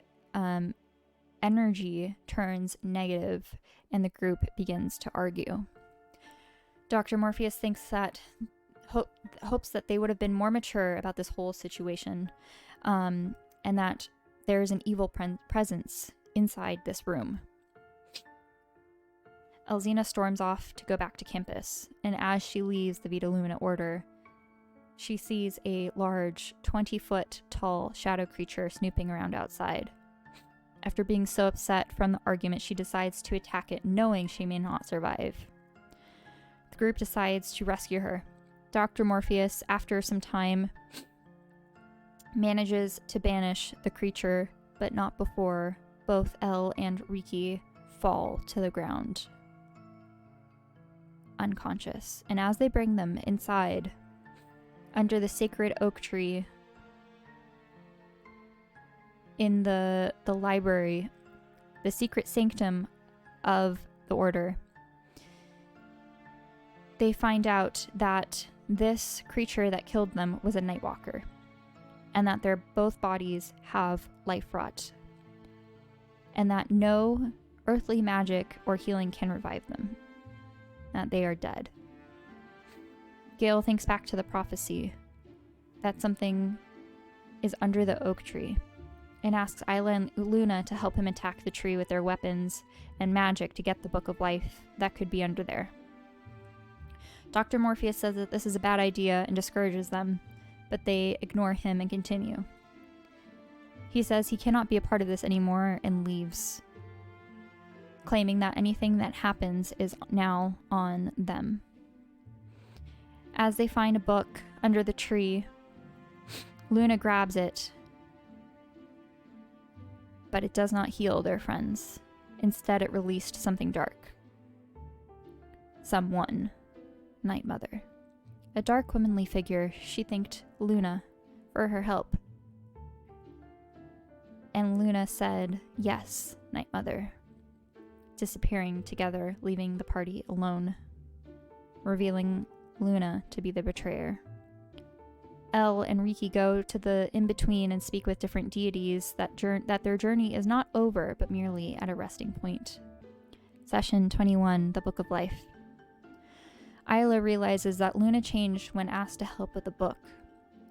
energy turns negative and the group begins to argue. Dr. Morpheus thinks that hopes that they would have been more mature about this whole situation, and that there is an evil presence inside this room. Elzina storms off to go back to campus, and as she leaves the Vita Lumina order, she sees a large 20-foot tall shadow creature snooping around outside. After being so upset from the argument, she decides to attack it, knowing she may not survive. The group decides to rescue her. Dr. Morpheus, after some time, manages to banish the creature, but not before both Elle and Riki fall to the ground, unconscious. And as they bring them inside, under the sacred oak tree in the library, the secret sanctum of the order, they find out that this creature that killed them was a Nightwalker, and that their both bodies have life rot, and that no earthly magic or healing can revive them, that they are dead. Gale thinks back to the prophecy that something is under the oak tree, and asks Isla and Luna to help him attack the tree with their weapons and magic to get the Book of Life that could be under there. Dr. Morpheus says that this is a bad idea and discourages them, but they ignore him and continue. He says he cannot be a part of this anymore and leaves, claiming that anything that happens is now on them. As they find a book under the tree, Luna grabs it, but it does not heal their friends. Instead, it released something dark. Someone. Night Mother. A dark womanly figure, she thanked Luna for her help. And Luna said, "Yes, Night Mother," disappearing together, leaving the party alone, revealing Luna to be the betrayer. Elle and Riki go to the in-between and speak with different deities that their journey is not over, but merely at a resting point. Session 21, the Book of Life. Isla realizes that Luna changed when asked to help with the book.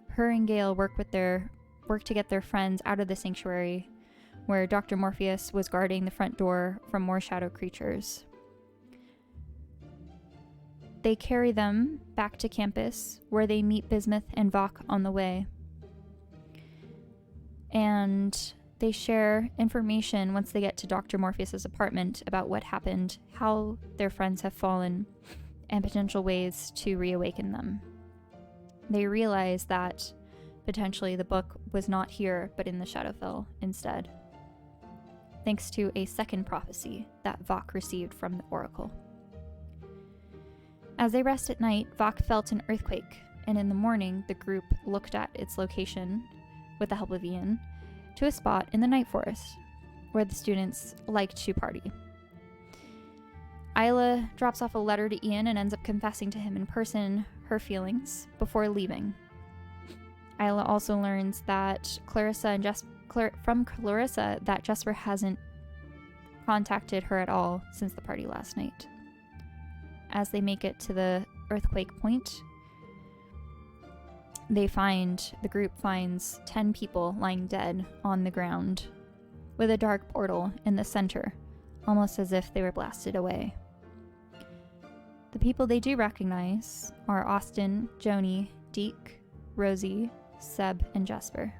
Her and Gale work to get their friends out of the sanctuary, where Dr. Morpheus was guarding the front door from more shadow creatures. They carry them back to campus, where they meet Bismuth and Vok on the way. And they share information once they get to Dr. Morpheus's apartment about what happened, how their friends have fallen, and potential ways to reawaken them. They realize that potentially the book was not here, but in the Shadowfell instead, thanks to a second prophecy that Vok received from the Oracle. As they rest at night, Vok felt an earthquake, and in the morning, the group looked at its location, with the help of Ian, to a spot in the Night Forest, where the students liked to party. Isla drops off a letter to Ian and ends up confessing to him in person her feelings before leaving. Isla also learns that from Clarissa that Jesper hasn't contacted her at all since the party last night. As they make it to the earthquake point, the group finds 10 people lying dead on the ground, with a dark portal in the center, almost as if they were blasted away. The people they do recognize are Austin, Joni, Deke, Rosie, Seb, and Jesper.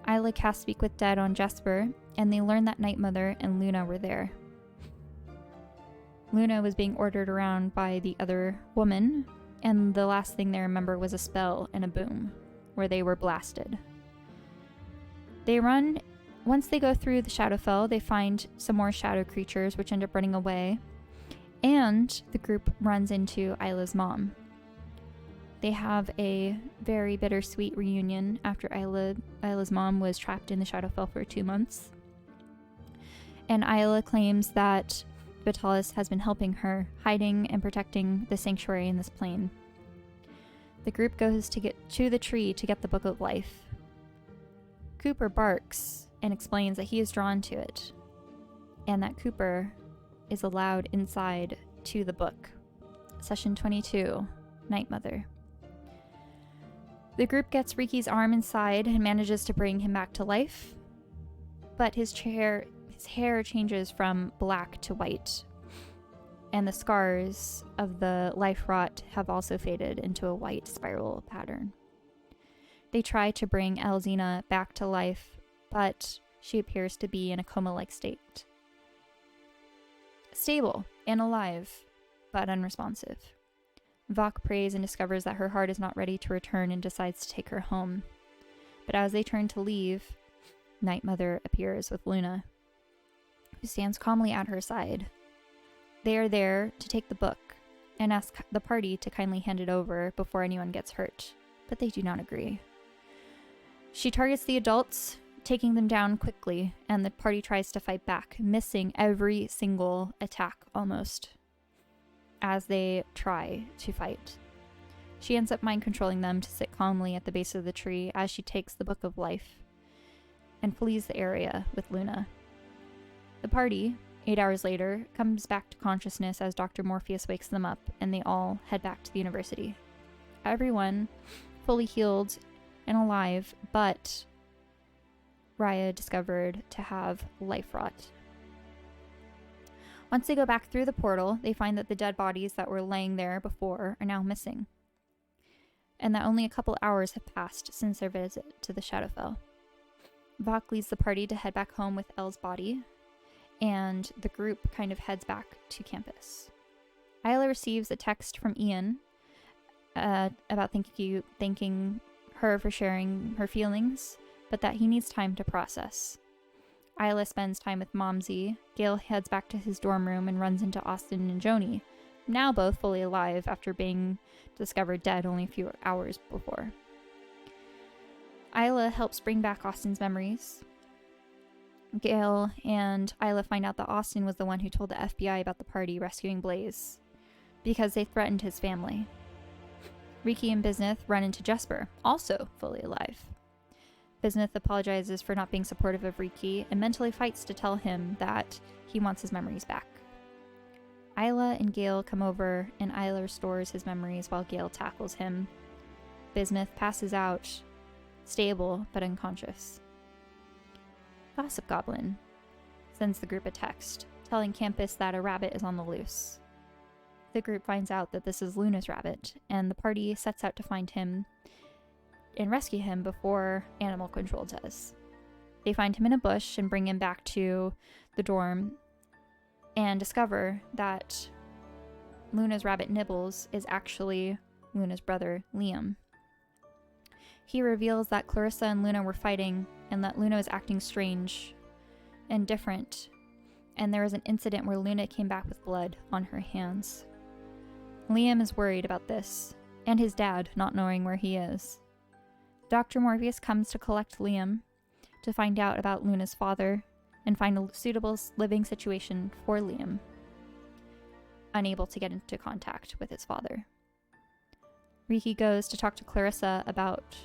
Isla casts Speak with Dead on Jesper, and they learn that Night Mother and Luna were there. Luna was being ordered around by the other woman, and the last thing they remember was a spell and a boom, where they were blasted. Once they go through the Shadowfell, they find some more shadow creatures, which end up running away, and the group runs into Isla's mom. They have a very bittersweet reunion after Isla's mom was trapped in the Shadowfell for 2 months. And Isla claims that Vitalis has been helping her, hiding and protecting the sanctuary in this plane. The group goes to get to the tree to get the Book of Life. Cooper barks and explains that he is drawn to it, and that Cooper is allowed inside to the book. Session 22, Night Mother. The group gets Riki's arm inside and manages to bring him back to life, but his hair changes from black to white, and the scars of the life rot have also faded into a white spiral pattern. They try to bring Elzina back to life, but she appears to be in a coma-like state. Stable and alive, but unresponsive. Vok prays and discovers that her heart is not ready to return and decides to take her home. But as they turn to leave, Night Mother appears with Luna, who stands calmly at her side. They are there to take the book and ask the party to kindly hand it over before anyone gets hurt, but they do not agree. She targets the adults, taking them down quickly, and the party tries to fight back, missing every single attack almost as they try to fight. She ends up mind-controlling them to sit calmly at the base of the tree as she takes the Book of Life and flees the area with Luna. The party, 8 hours later, comes back to consciousness as Dr. Morpheus wakes them up, and they all head back to the university. Everyone fully healed and alive, but Raya discovered to have life rot. Once they go back through the portal, they find that the dead bodies that were laying there before are now missing, and that only a couple hours have passed since their visit to the Shadowfell. Vok leads the party to head back home with Elle's body, and the group kind of heads back to campus. Isla receives a text from Ian about thanking her for sharing her feelings, but that he needs time to process. Isla spends time with Momsy. Gale heads back to his dorm room and runs into Austin and Joni, now both fully alive after being discovered dead only a few hours before. Isla helps bring back Austin's memories. Gale and Isla find out that Austin was the one who told the FBI about the party rescuing Blaze, because they threatened his family. Riki and Bismuth run into Jesper, also fully alive. Bismuth apologizes for not being supportive of Riki and mentally fights to tell him that he wants his memories back. Isla and Gale come over, and Isla restores his memories while Gale tackles him. Bismuth passes out, stable but unconscious. Gossip Goblin sends the group a text telling Campus that a rabbit is on the loose. The group finds out that this is Luna's rabbit, and the party sets out to find him and rescue him before Animal Control does. They find him in a bush and bring him back to the dorm and discover that Luna's rabbit Nibbles is actually Luna's brother, Liam. He reveals that Clarissa and Luna were fighting and that Luna was acting strange and different, and there was an incident where Luna came back with blood on her hands. Liam is worried about this, and his dad not knowing where he is. Dr. Morpheus comes to collect Liam to find out about Luna's father and find a suitable living situation for Liam, unable to get into contact with his father. Riki goes to talk to Clarissa about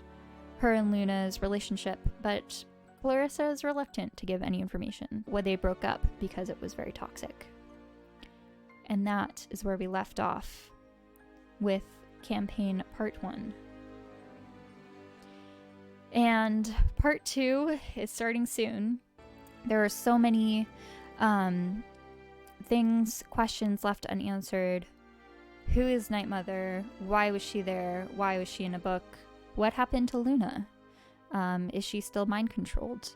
her and Luna's relationship, but Clarissa is reluctant to give any information when they broke up because it was very toxic. And that is where we left off with campaign part 1. And part 2 is starting soon. There are so many questions left unanswered. Who is Night Mother? Why was she there? Why was she in a book? What happened to Luna? Is she still mind controlled?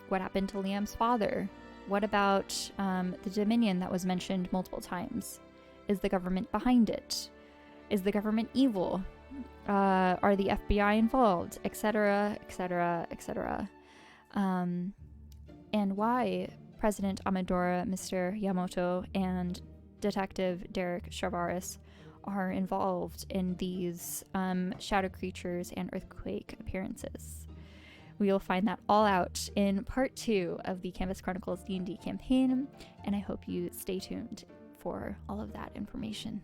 What happened to Liam's father? What about the Dominion that was mentioned multiple times? Is the government behind it? Is the government evil? Are the FBI involved? Etc., etc., etc. And why President Amadora, Mr. Yamamoto, and Detective Derek Chavaris are involved in these shadow creatures and earthquake appearances. We will find that all out in part 2 of the Canvas Chronicles D&D campaign, and I hope you stay tuned for all of that information.